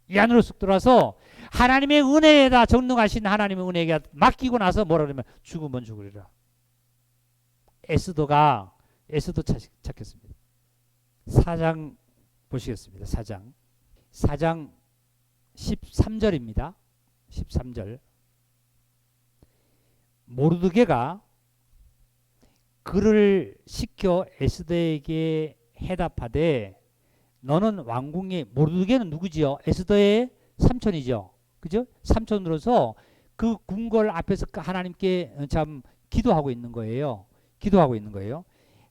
이 안으로 쑥 들어와서 하나님의 은혜에다, 전능하신 하나님의 은혜에게 맡기고 나서 뭐라 그러면 죽으면 죽으리라. 에스더 찾겠습니다. 4장 보시겠습니다. 4장 13절입니다. 13절. 모르드게가 그를 시켜 에스더에게 해답하되 너는 왕궁의, 모르드게는 누구지요? 에스더의 삼촌이죠. 그죠? 삼촌으로서 그 궁궐 앞에서 하나님께 참 기도하고 있는 거예요.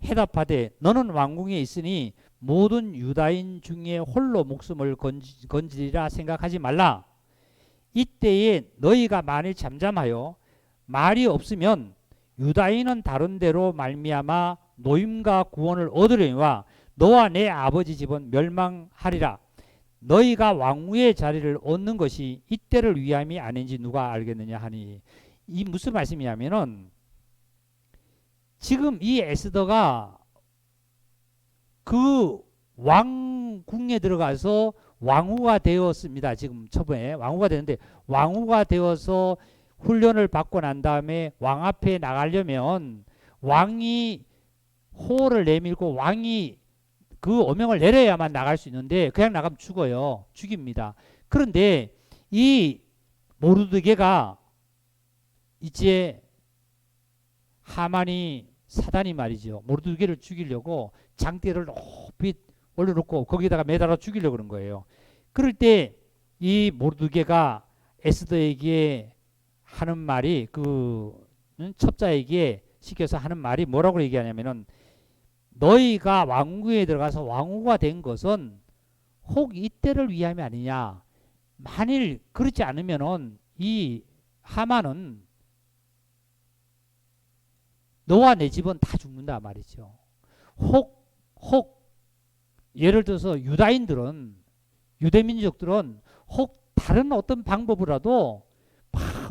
해답하되 너는 왕궁에 있으니 모든 유다인 중에 홀로 목숨을 건지리라 생각하지 말라. 이때에 너희가 만일 잠잠하여 말이 없으면 유다인은 다른 데로 말미암아 노임과 구원을 얻으려니와 너와 내 아버지 집은 멸망하리라. 너희가 왕후의 자리를 얻는 것이 이때를 위함이 아닌지 누가 알겠느냐 하니, 이 무슨 말씀이냐면은 지금 이 에스더가 그 왕궁에 들어가서 왕후가 되었습니다. 지금 초반에 왕후가 되는데, 왕후가 되어서 훈련을 받고 난 다음에 왕 앞에 나가려면 왕이 호를 내밀고 왕이 그 어명을 내려야만 나갈 수 있는데 그냥 나가면 죽어요. 죽입니다. 그런데 이 모르드게가 이제 하만이, 사단이 말이죠, 모르드게를 죽이려고 장대를 높이 올려놓고 거기다가 매달아 죽이려고 그런 거예요. 그럴 때 이 모르드게가 에스더에게 하는 말이, 그 첩자에게 시켜서 하는 말이 뭐라고 얘기하냐면은, 너희가 왕궁에 들어가서 왕후가 된 것은 혹 이때를 위함이 아니냐. 만일 그렇지 않으면은 이 하만은 너와 내 집은 다 죽는다 말이죠. 혹 예를 들어서 유다인들은, 유대민족들은 혹 다른 어떤 방법으로라도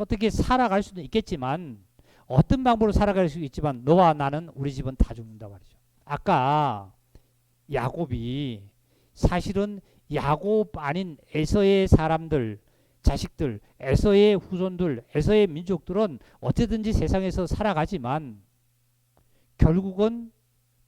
어떻게 살아갈 수도 있겠지만, 어떤 방법으로 살아갈 수 있지만 너와 나는, 우리 집은 다 죽는다 말이죠. 아까 야곱이 사실은 야곱 아닌 에서의 사람들, 자식들, 에서의 후손들, 에서의 민족들은 어쨌든지 세상에서 살아가지만 결국은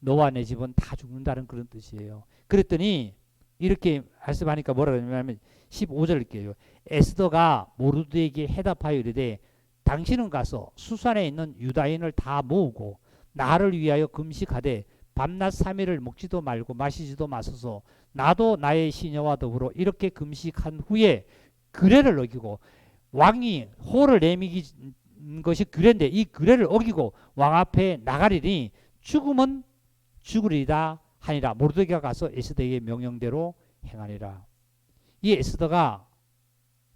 너와 내 집은 다 죽는다는 그런 뜻이에요. 그랬더니 이렇게 말씀하니까 뭐라 그러냐면 15절 읽게요. 에스더가 모르드에게 해답하여 이르되 당신은 가서 수산에 있는 유다인을 다 모으고 나를 위하여 금식하되 밤낮 3일을 먹지도 말고 마시지도 마소서. 나도 나의 시녀와 더불어 이렇게 금식한 후에 규례를 어기고, 왕이 호를 내미는 것이 규례인데 이 규례를 어기고 왕 앞에 나가리니 죽으면 죽으리다 하니라. 모르드게가 가서 에스더에게 명령대로 행하니라. 이 에스더가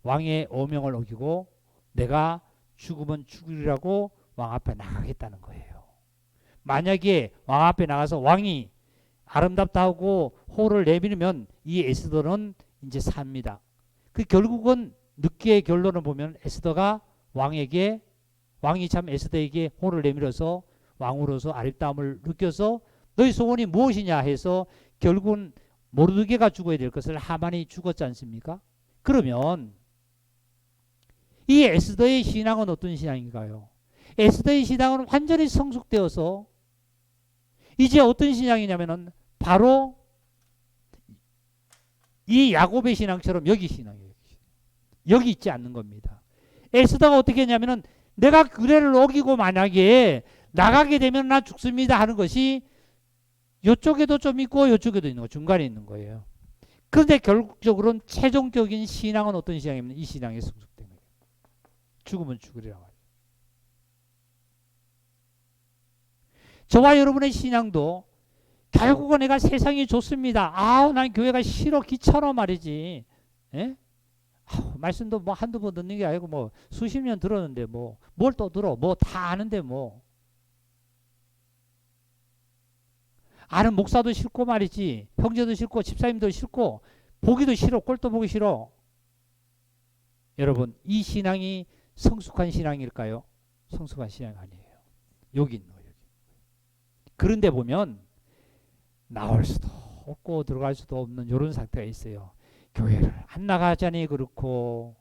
왕의 어명을 어기고 내가 죽으면 죽으리라고 왕 앞에 나가겠다는 거예요. 만약에 왕 앞에 나가서 왕이 아름답다 하고 호를 내밀면 이 에스더는 이제 삽니다. 그 결국은 늦게 결론을 보면 에스더가 왕이 참 에스더에게 호를 내밀어서 왕으로서 아름다움을 느껴서 너희 소원이 무엇이냐 해서 결국은 모르드게가 죽어야 될 것을 하만이 죽었지 않습니까? 그러면 이 에스더의 신앙은 어떤 신앙인가요? 에스더의 신앙은 완전히 성숙되어서 이제 어떤 신앙이냐면은 바로 이 야곱의 신앙처럼 여기 신앙이에요. 여기 있지 않는 겁니다. 에스더가 어떻게 했냐면은 내가 규례를 어기고 만약에 나가게 되면 나 죽습니다 하는 것이 이쪽에도 좀 있고 이쪽에도 있는 거 중간에 있는 거예요. 그런데 결국적으로는 최종적인 신앙은 어떤 신앙이냐면 이 신앙이 성숙된 거예요. 죽으면 죽으리라고 하죠. 저와 여러분의 신앙도 결국은 내가 세상이 좋습니다. 난 교회가 싫어 귀찮아 말이지. 예? 말씀도 뭐 한두 번 듣는 게 아니고 뭐 수십 년 들었는데 뭐 뭘 또 들어 뭐 다 아는데 뭐 아는 목사도 싫고 말이지 형제도 싫고 집사님도 싫고 보기도 싫어 꼴도 보기 싫어. 여러분 이 신앙이 성숙한 신앙일까요? 성숙한 신앙이 아니에요. 여기 있는 거예요. 그런데 보면 나올 수도 없고 들어갈 수도 없는 이런 상태가 있어요. 교회를 안 나가자니 그렇고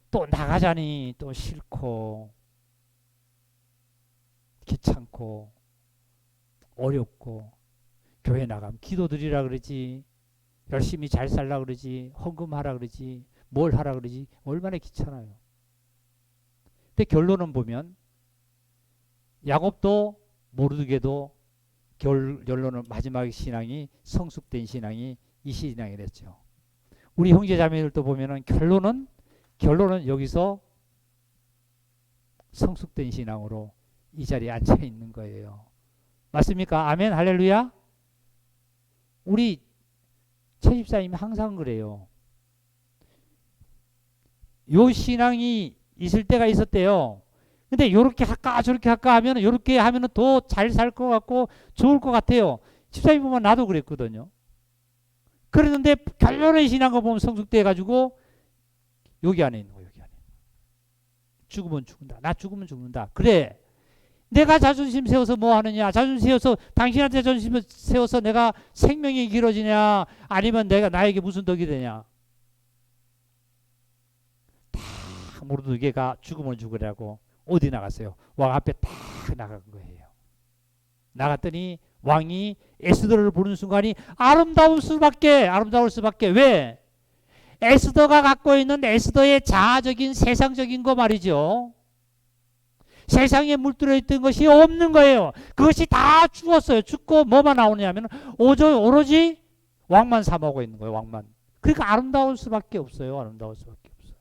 또 나가자니 또 싫고 귀찮고 어렵고 교회 나가면 기도드리라 그러지 열심히 잘 살라 그러지 헌금하라 그러지 뭘 하라 그러지 얼마나 귀찮아요. 근데 결론은 보면 야곱도 모르드게도 결론은 마지막 신앙이 성숙된 신앙이 이 신앙이랬죠. 우리 형제자매들도 보면은 결론은 여기서 성숙된 신앙으로 이 자리에 앉아 있는 거예요. 맞습니까? 아멘 할렐루야. 우리 최 집사님이 항상 그래요. 요 신앙이 있을 때가 있었대요. 근데 요렇게 할까 저렇게 할까 하면 요렇게 하면은 더 잘 살 것 같고 좋을 것 같아요. 집사님 보면 나도 그랬거든요. 그랬는데 결론의 신앙을 보면 성숙돼 가지고 여기 안에 있는 거예요. 여기 안에. 죽으면 죽는다. 나 죽으면 죽는다. 그래. 내가 자존심 세워서 뭐 하느냐. 자존심 세워서 당신한테 자존심 세워서 내가 생명이 길어지냐. 아니면 내가 나에게 무슨 덕이 되냐. 다 모르드게가 죽으면 죽으라고 어디 나갔어요? 왕 앞에 딱 나간 거예요. 나갔더니 왕이 에스더를 보는 순간이 아름다울 수밖에 왜? 에스더가 갖고 있는 에스더의 자아적인 세상적인 거 말이죠. 세상에 물들어 있던 것이 없는 거예요. 그것이 다 죽었어요. 죽고 뭐만 나오냐면 오로지 왕만 삼하고 있는 거예요. 왕만. 그러니까 아름다울 수밖에 없어요. 아름다울 수밖에 없어요.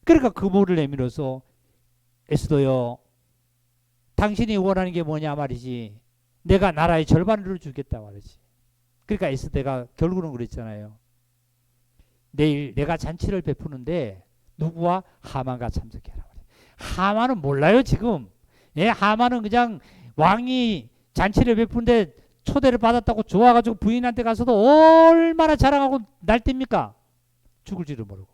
그러니까 그 모를 내밀어서 에스더여 당신이 원하는 게 뭐냐 말이지. 내가 나라의 절반을 주겠다 말이지. 그러니까 에스더가 결국은 그랬잖아요. 내일 내가 잔치를 베푸는데 누구와 하만과 참석해라. 하만은 몰라요 지금. 예, 하만은 그냥 왕이 잔치를 베푸는데 초대를 받았다고 좋아가지고 부인한테 가서도 얼마나 자랑하고 날뛰입니까? 죽을 줄을 모르고.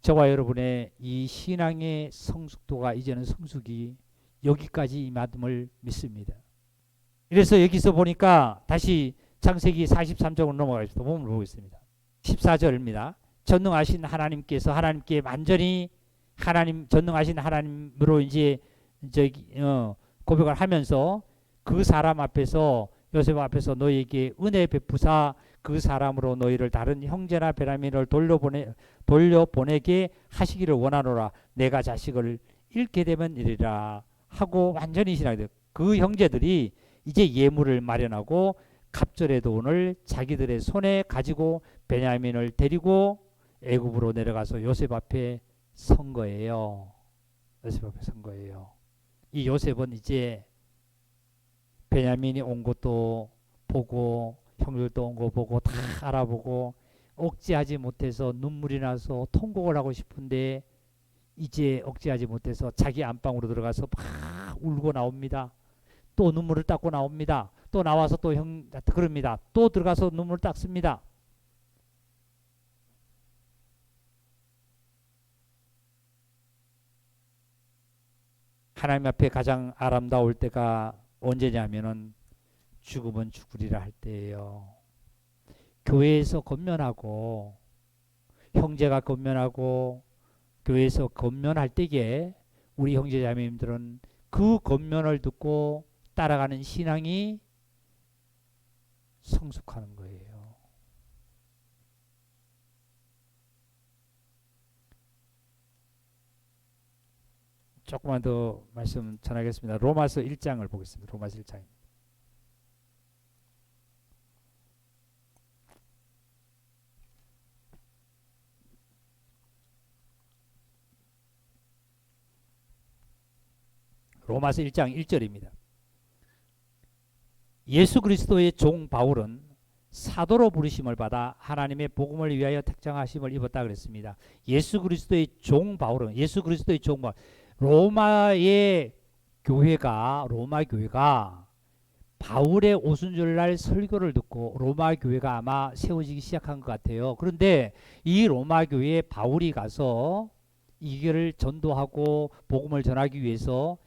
저와 여러분의 이 신앙의 성숙도가 이제는 성숙이 여기까지 임함을 믿습니다. 그래서 여기서 보니까 다시 창세기 43장으로 넘어가겠습니다. 본문을 보겠습니다. 14절입니다. 전능하신 하나님께서 하나님께 완전히 전능하신 하나님으로 이제 고백을 하면서 그 사람 앞에서 요셉 앞에서 너희에게 은혜 베푸사 그 사람으로 너희를 다른 형제나 베냐민을 돌려보내게 하시기를 원하노라. 내가 자식을 잃게 되면 이리라 하고 완전히 신앙이 돼요. 그 형제들이 이제 예물을 마련하고 갑절의 돈을 자기들의 손에 가지고 베냐민을 데리고 애굽으로 내려가서 요셉 앞에 선 거예요. 요셉 앞에 선 거예요. 이 요셉은 이제 베냐민이 온 것도 보고 형들도 온 거 보고 다 알아보고 억제하지 못해서 눈물이 나서 통곡을 하고 싶은데 이제 억제하지 못해서 자기 안방으로 들어가서 막 울고 나옵니다. 또 눈물을 닦고 나옵니다. 또 나와서 또 그럽니다. 또 들어가서 눈물을 닦습니다. 하나님 앞에 가장 아름다울 때가 언제냐면은 죽으면 죽으리라 할 때예요. 교회에서 권면하고 형제가 권면하고 교회에서 권면할 때에 우리 형제자매님들은 그 권면을 듣고 따라가는 신앙이 성숙하는 거예요. 조금만 더 말씀 전하겠습니다. 로마서 1장을 보겠습니다. 로마서 1장. 로마서 1장 1절입니다. 예수 그리스도의 종 바울은 사도로 부르심을 받아 하나님의 복음을 위하여 택정하심을 입었다 그랬습니다. 예수 그리스도의 종 바울은 예수 그리스도의 종 바울 로마의 로마 교회가 바울의 오순절날 설교를 듣고 로마 교회가 아마 세워지기 시작한 것 같아요. 그런데 이 로마 교회에 바울이 가서 이거를 전도하고 복음을 전하기 위해서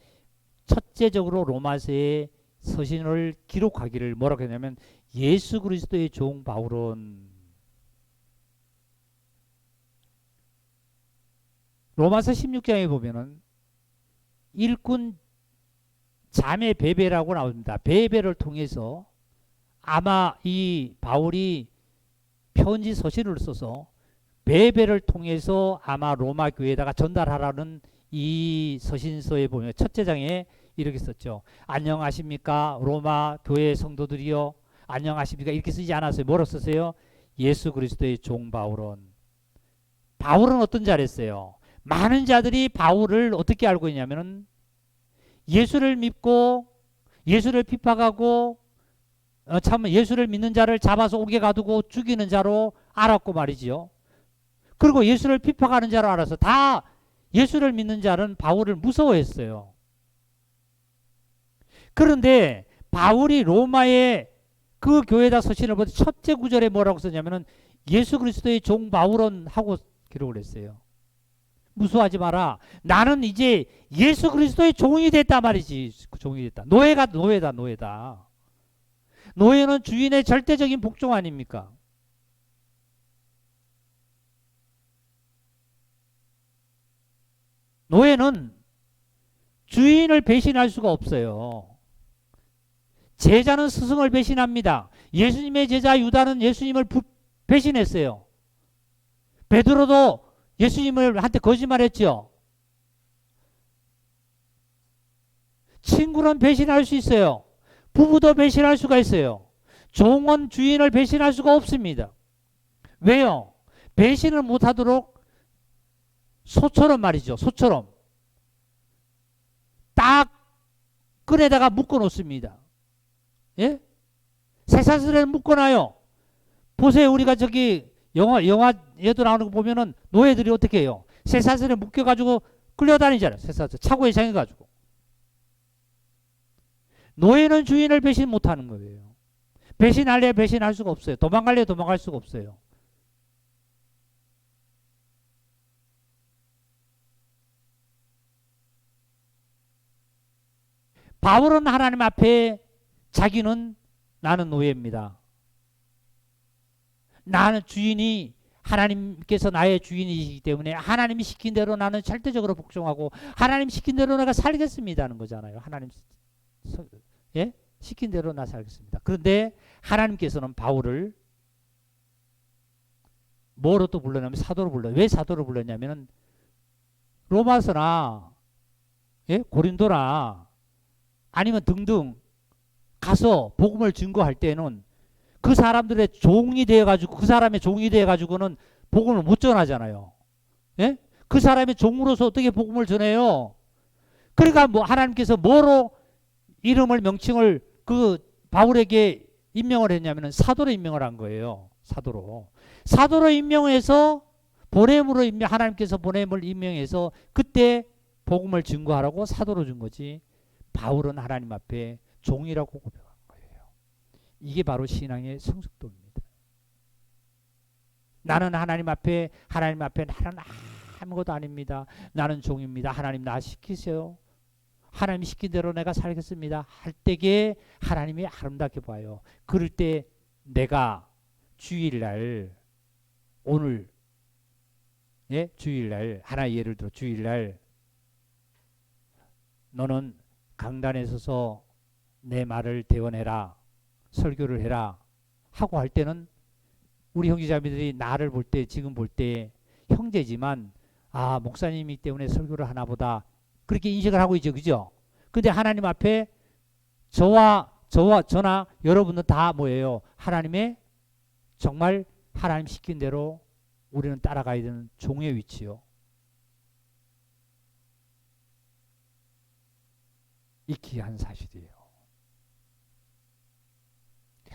첫째적으로 로마서에 서신을 기록하기를 뭐라고 했냐면 예수 그리스도의 종 바울은 로마서 16장에 보면은 일꾼 자매 베베라고 나옵니다. 베베를 통해서 아마 이 바울이 편지 서신을 써서 베베를 통해서 아마 로마 교회에다가 전달하라는 이 서신서에 보면 첫째 장에 이렇게 썼죠. 안녕하십니까 로마 교회 성도들이여 안녕하십니까 이렇게 쓰지 않았어요. 뭐라고 썼어요? 예수 그리스도의 종 바울은. 바울은 어떤 자를 했어요? 많은 자들이 바울을 어떻게 알고 있냐면은 예수를 믿고 예수를 핍박하고 참 예수를 믿는 자를 잡아서 옥에 가두고 죽이는 자로 알았고 말이지요. 그리고 예수를 핍박하는 자로 알아서 다 예수를 믿는 자는 바울을 무서워했어요. 그런데 바울이 로마의 그 교회에다 서신을 보다 첫째 구절에 뭐라고 썼냐면은 예수 그리스도의 종 바울은 하고 기록을 했어요. 무서워하지 마라. 나는 이제 예수 그리스도의 종이 됐다 말이지. 종이 됐다. 노예다. 노예는 주인의 절대적인 복종 아닙니까? 노예는 주인을 배신할 수가 없어요. 제자는 스승을 배신합니다. 예수님의 제자 유다는 예수님을 배신했어요. 베드로도 예수님을 한테 거짓말했죠. 친구는 배신할 수 있어요. 부부도 배신할 수가 있어요. 종은 주인을 배신할 수가 없습니다. 왜요? 배신을 못하도록 소처럼 말이죠. 소처럼 딱 끈에다가 묶어 놓습니다. 예? 쇠사슬에 묶어놔요. 보세요. 우리가 저기 영화에도 나오는 거 보면은 노예들이 어떻게 해요? 쇠사슬에 묶여가지고 끌려다니잖아요. 쇠사슬 차고에 장해가지고. 노예는 주인을 배신 못하는 거예요. 배신할래 배신할 수가 없어요. 도망갈래 도망갈 수가 없어요. 바울은 하나님 앞에 자기는 나는 노예입니다. 나는 주인이 하나님께서 나의 주인이시기 때문에 하나님이 시킨 대로 나는 절대적으로 복종하고 하나님 시킨 대로 내가 살겠습니다 하는 거잖아요. 하나님 예? 시킨 대로 나 살겠습니다. 그런데 하나님께서는 바울을 뭐로 또 불렀냐면 사도로 불렀어요. 왜 사도로 불렀냐면은 로마서나 예? 고린도나 아니면 등등 가서 복음을 증거할 때는 그 사람들의 종이 되어가지고 그 사람의 종이 되어가지고는 복음을 못 전하잖아요. 예? 그 사람의 종으로서 어떻게 복음을 전해요? 그러니까 뭐 하나님께서 뭐로 이름을 명칭을 그 바울에게 임명을 했냐면은 사도로 임명을 한 거예요. 사도로 임명해서 보냄으로 하나님께서 보냄을 임명해서 그때 복음을 증거하라고 사도로 준 거지. 바울은 하나님 앞에 종이라고 고백한 거예요. 이게 바로 신앙의 성숙도입니다. 나는 하나님 앞에 나는 아무것도 아닙니다. 나는 종입니다. 하나님 나 시키세요. 하나님 시킨 대로 내가 살겠습니다. 할 때에 하나님이 아름답게 봐요. 그럴 때 내가 주일날 오늘 주일날 하나 예를 들어 주일날 너는 강단에 서서 내 말을 대언해라. 설교를 해라. 하고 할 때는 우리 형제자매들이 나를 볼 때 지금 볼 때 형제지만 목사님이 때문에 설교를 하나 보다 그렇게 인식을 하고 있죠. 그죠? 근데 하나님 앞에 저나 여러분은 다 뭐예요? 하나님의 정말 하나님 시킨 대로 우리는 따라가야 되는 종의 위치요. 이 귀한 사실이에요.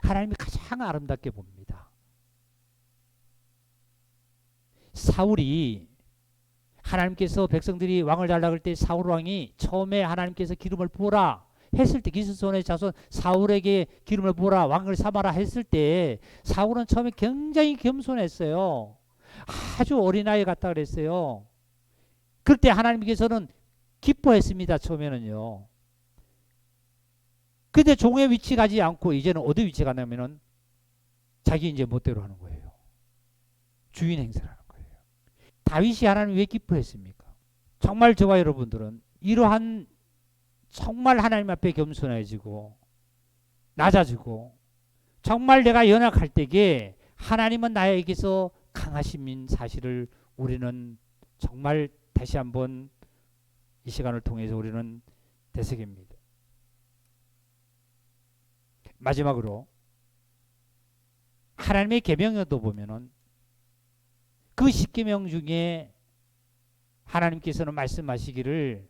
하나님이 가장 아름답게 봅니다. 사울이 하나님께서 백성들이 왕을 달라고 할 때 사울 왕이 처음에 하나님께서 기름을 부어라 했을 때 기스손의 자손 사울에게 기름을 부어라 왕을 삼아라 했을 때 사울은 처음에 굉장히 겸손했어요. 아주 어린아이 같다 그랬어요. 그때 하나님께서는 기뻐했습니다. 처음에는요. 근데 종의 위치 가지 않고 이제는 어디 위치 가냐면은 자기 이제 멋대로 하는 거예요. 주인 행세를 하는 거예요. 다윗이 하나님 왜 기뻐했습니까? 정말 저와 여러분들은 이러한 정말 하나님 앞에 겸손해지고 낮아지고 정말 내가 연약할 때에 하나님은 나에게서 강하신 사실을 우리는 정말 다시 한번 이 시간을 통해서 우리는 되새깁니다. 마지막으로 하나님의 계명에도 보면은 그 10계명 중에 하나님께서는 말씀하시기를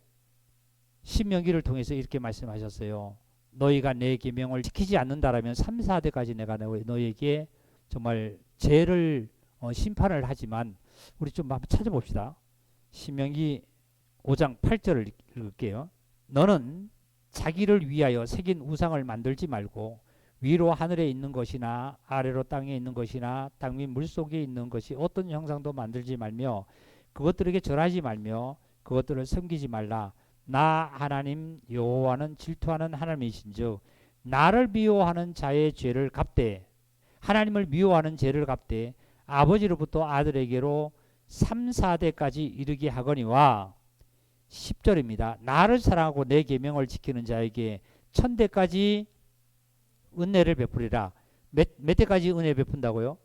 신명기를 통해서 이렇게 말씀하셨어요. 너희가 내 계명을 지키지 않는다라면 3, 4대까지 내가 너희에게 정말 죄를 심판을 하지만 우리 좀 한번 찾아봅시다. 신명기 5장 8절을 읽을게요. 너는 자기를 위하여 새긴 우상을 만들지 말고 위로 하늘에 있는 것이나 아래로 땅에 있는 것이나 땅 및 물속에 있는 것이 어떤 형상도 만들지 말며 그것들에게 절하지 말며 그것들을 섬기지 말라. 나 하나님 여호와는 질투하는 하나님이신즉 나를 미워하는 자의 죄를 갚되 하나님을 미워하는 죄를 갚되 아버지로부터 아들에게로 3, 4대까지 이르게 하거니와 10절입니다. 나를 사랑하고 내 계명을 지키는 자에게 1000대까지 은혜를 베풀이라. 몇 대까지 은혜 베푼다고요?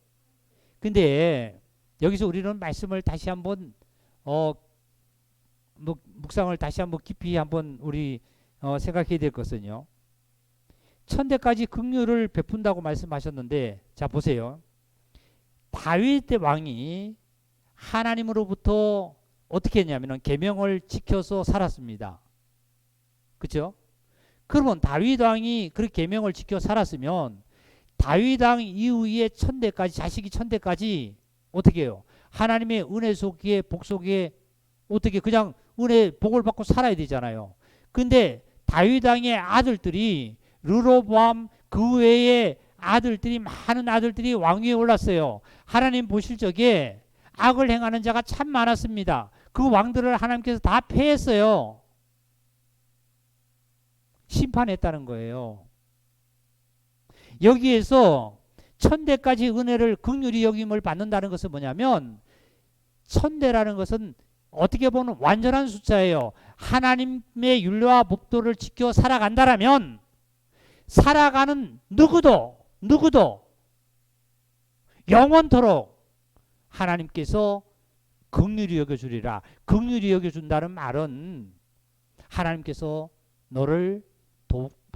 근데 여기서 우리는 말씀을 다시 한번 묵상을 다시 한번 깊이 한번 우리 생각해야 될 것은요. 1000대까지 긍휼을 베푼다고 말씀하셨는데 자 보세요. 다윗 왕이 하나님으로부터 어떻게 했냐면 계명을 지켜서 살았습니다. 그렇죠? 그러면 다윗 왕이 그렇게 계명을 지켜 살았으면 다윗 왕 이후에 1000대까지 자식이 1000대까지 어떻게 해요? 하나님의 은혜 속에 복 속에 어떻게 그냥 은혜 복을 받고 살아야 되잖아요. 근데 다윗 왕의 아들들이 르로보암 그 외에 아들들이 많은 아들들이 왕위에 올랐어요. 하나님 보실 적에 악을 행하는 자가 참 많았습니다. 그 왕들을 하나님께서 다 패했어요. 심판했다는 거예요. 여기에서 1000대까지 은혜를 긍휼히 여김을 받는다는 것은 뭐냐면 1000대라는 것은 어떻게 보면 완전한 숫자예요. 하나님의 율례와 법도를 지켜 살아간다라면 살아가는 누구도 영원토록 하나님께서 긍휼히 여겨주리라. 긍휼히 여겨준다는 말은 하나님께서 너를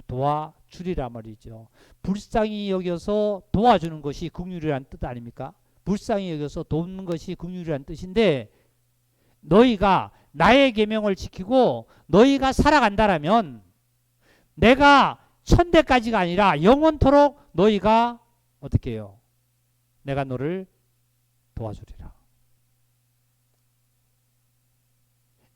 도와주리라 말이죠. 불쌍히 여겨서 도와주는 것이 긍휼이라는 뜻 아닙니까? 불쌍히 여겨서 돕는 것이 긍휼이라는 뜻인데 너희가 나의 계명을 지키고 너희가 살아간다라면 내가 천대까지가 아니라 영원토록 너희가 어떻게 해요? 내가 너를 도와주리라.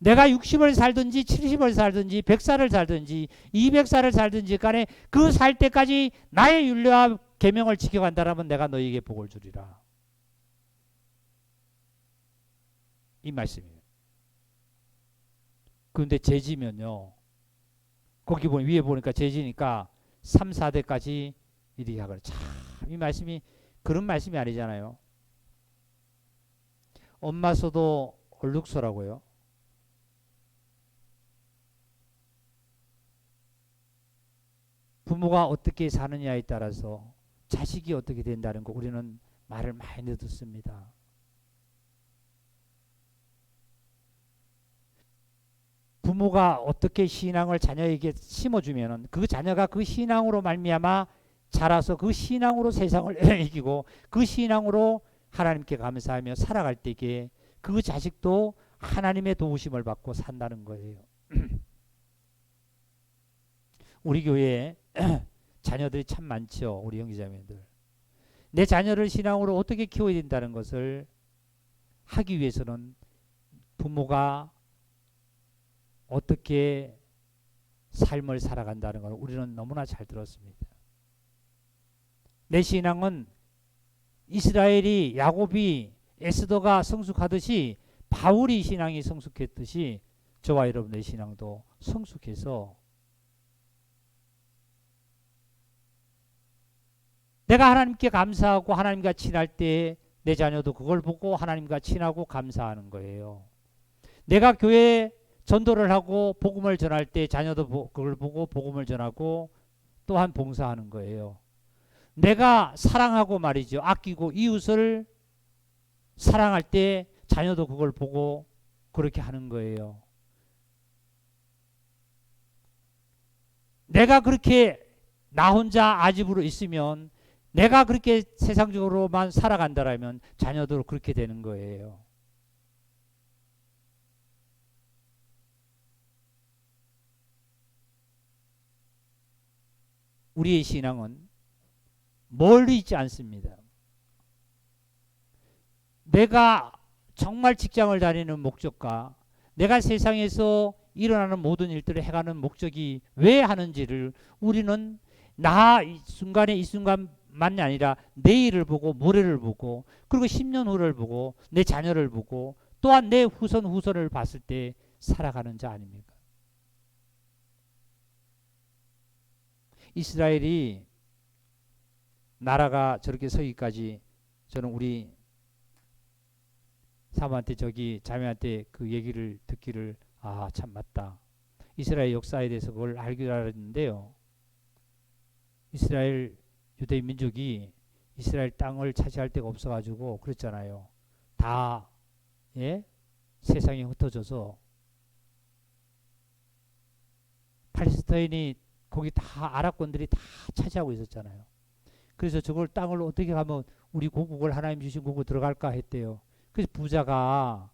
내가 60을 살든지 70을 살든지 100살을 살든지 200살을 살든지 간에 그 살 때까지 나의 윤례와 계명을 지켜간다라면 내가 너희에게 복을 주리라. 이 말씀이에요. 그런데 죄지면요. 거기 보니 위에 보니까 죄지니까 3, 4대까지 이렇게 하거든요. 참 이 말씀이 그런 말씀이 아니잖아요. 엄마서도 얼룩소라고요. 부모가 어떻게 사느냐에 따라서 자식이 어떻게 된다는 거 우리는 말을 많이 듣습니다. 부모가 어떻게 신앙을 자녀에게 심어주면은 그 자녀가 그 신앙으로 말미암아 자라서 그 신앙으로 세상을 이기고 그 신앙으로 하나님께 감사하며 살아갈 때에 그 자식도 하나님의 도우심을 받고 산다는 거예요. 우리 교회에 자녀들이 참 많죠. 우리 형제자매들. 내 자녀를 신앙으로 어떻게 키워야 된다는 것을 하기 위해서는 부모가 어떻게 삶을 살아간다는 걸 우리는 너무나 잘 들었습니다. 내 신앙은 이스라엘이 야곱이 에스더가 성숙하듯이 바울이 신앙이 성숙했듯이 저와 여러분의 신앙도 성숙해서 내가 하나님께 감사하고 하나님과 친할 때 내 자녀도 그걸 보고 하나님과 친하고 감사하는 거예요. 내가 교회에 전도를 하고 복음을 전할 때 자녀도 그걸 보고 복음을 전하고 또한 봉사하는 거예요. 내가 사랑하고 말이죠. 아끼고 이웃을 사랑할 때 자녀도 그걸 보고 그렇게 하는 거예요. 내가 그렇게 나 혼자 아집으로 있으면 내가 그렇게 세상적으로만 살아간다라면 자녀도 그렇게 되는 거예요. 우리의 신앙은 멀리 있지 않습니다. 내가 정말 직장을 다니는 목적과 내가 세상에서 일어나는 모든 일들을 해가는 목적이 왜 하는지를 우리는 이 순간에 이 순간만이 아니라 내일을 보고 모레를 보고 그리고 10년 후를 보고 내 자녀를 보고 또한 내 후손을 봤을 때 살아가는 자 아닙니까? 이스라엘이 나라가 저렇게 서기까지 저는 우리 사모한테 자매한테 그 얘기를 듣기를 참 맞다. 이스라엘 역사에 대해서 그걸 알기로 알았는데요. 이스라엘 유대인 민족이 이스라엘 땅을 차지할 데가 없어가지고 그랬잖아요. 다 세상에 흩어져서 팔레스타인이 거기 다 아랍권들이 다 차지하고 있었잖아요. 그래서 저걸 땅을 어떻게 가면 우리 고국을 하나님 주신 고국 들어갈까 했대요. 그래서 부자가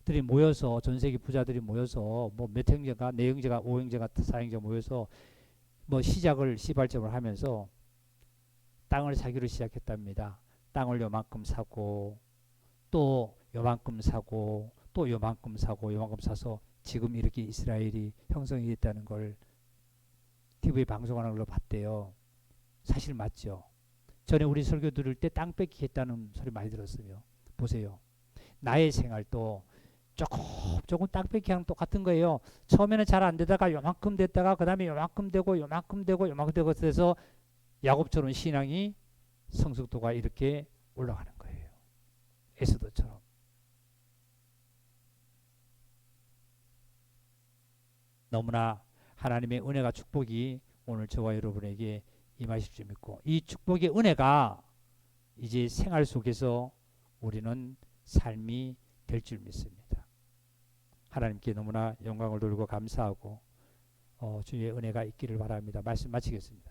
들이 모여서 전 세계 부자들이 모여서 뭐 몇 형제가 네 형제가 5형제가 4형제가 모여서 뭐 시발점을 하면서 땅을 사기로 시작했답니다. 땅을 요만큼 사고 또 요만큼 사고 또 요만큼 사고 요만큼 사서 지금 이렇게 이스라엘이 형성이 됐다는 걸 TV에 방송하는 걸로 봤대요. 사실 맞죠? 전에 우리 설교 들을 때 땅 뺏기 했다는 소리 많이 들었어요. 보세요. 나의 생활도 조금 땅 뺏기랑 똑같은 거예요. 처음에는 잘 안 되다가 요만큼 됐다가 그 다음에 요만큼 되고 요만큼 되고 요만큼 되고 그래서 야곱처럼 신앙이 성숙도가 이렇게 올라가는 거예요. 에스더처럼. 너무나 하나님의 은혜가 축복이 오늘 저와 여러분에게 임하실 줄 믿고 이 축복의 은혜가 이제 생활 속에서 우리는 삶이 될 줄 믿습니다. 하나님께 너무나 영광을 돌리고 감사하고 주의 은혜가 있기를 바랍니다. 말씀 마치겠습니다.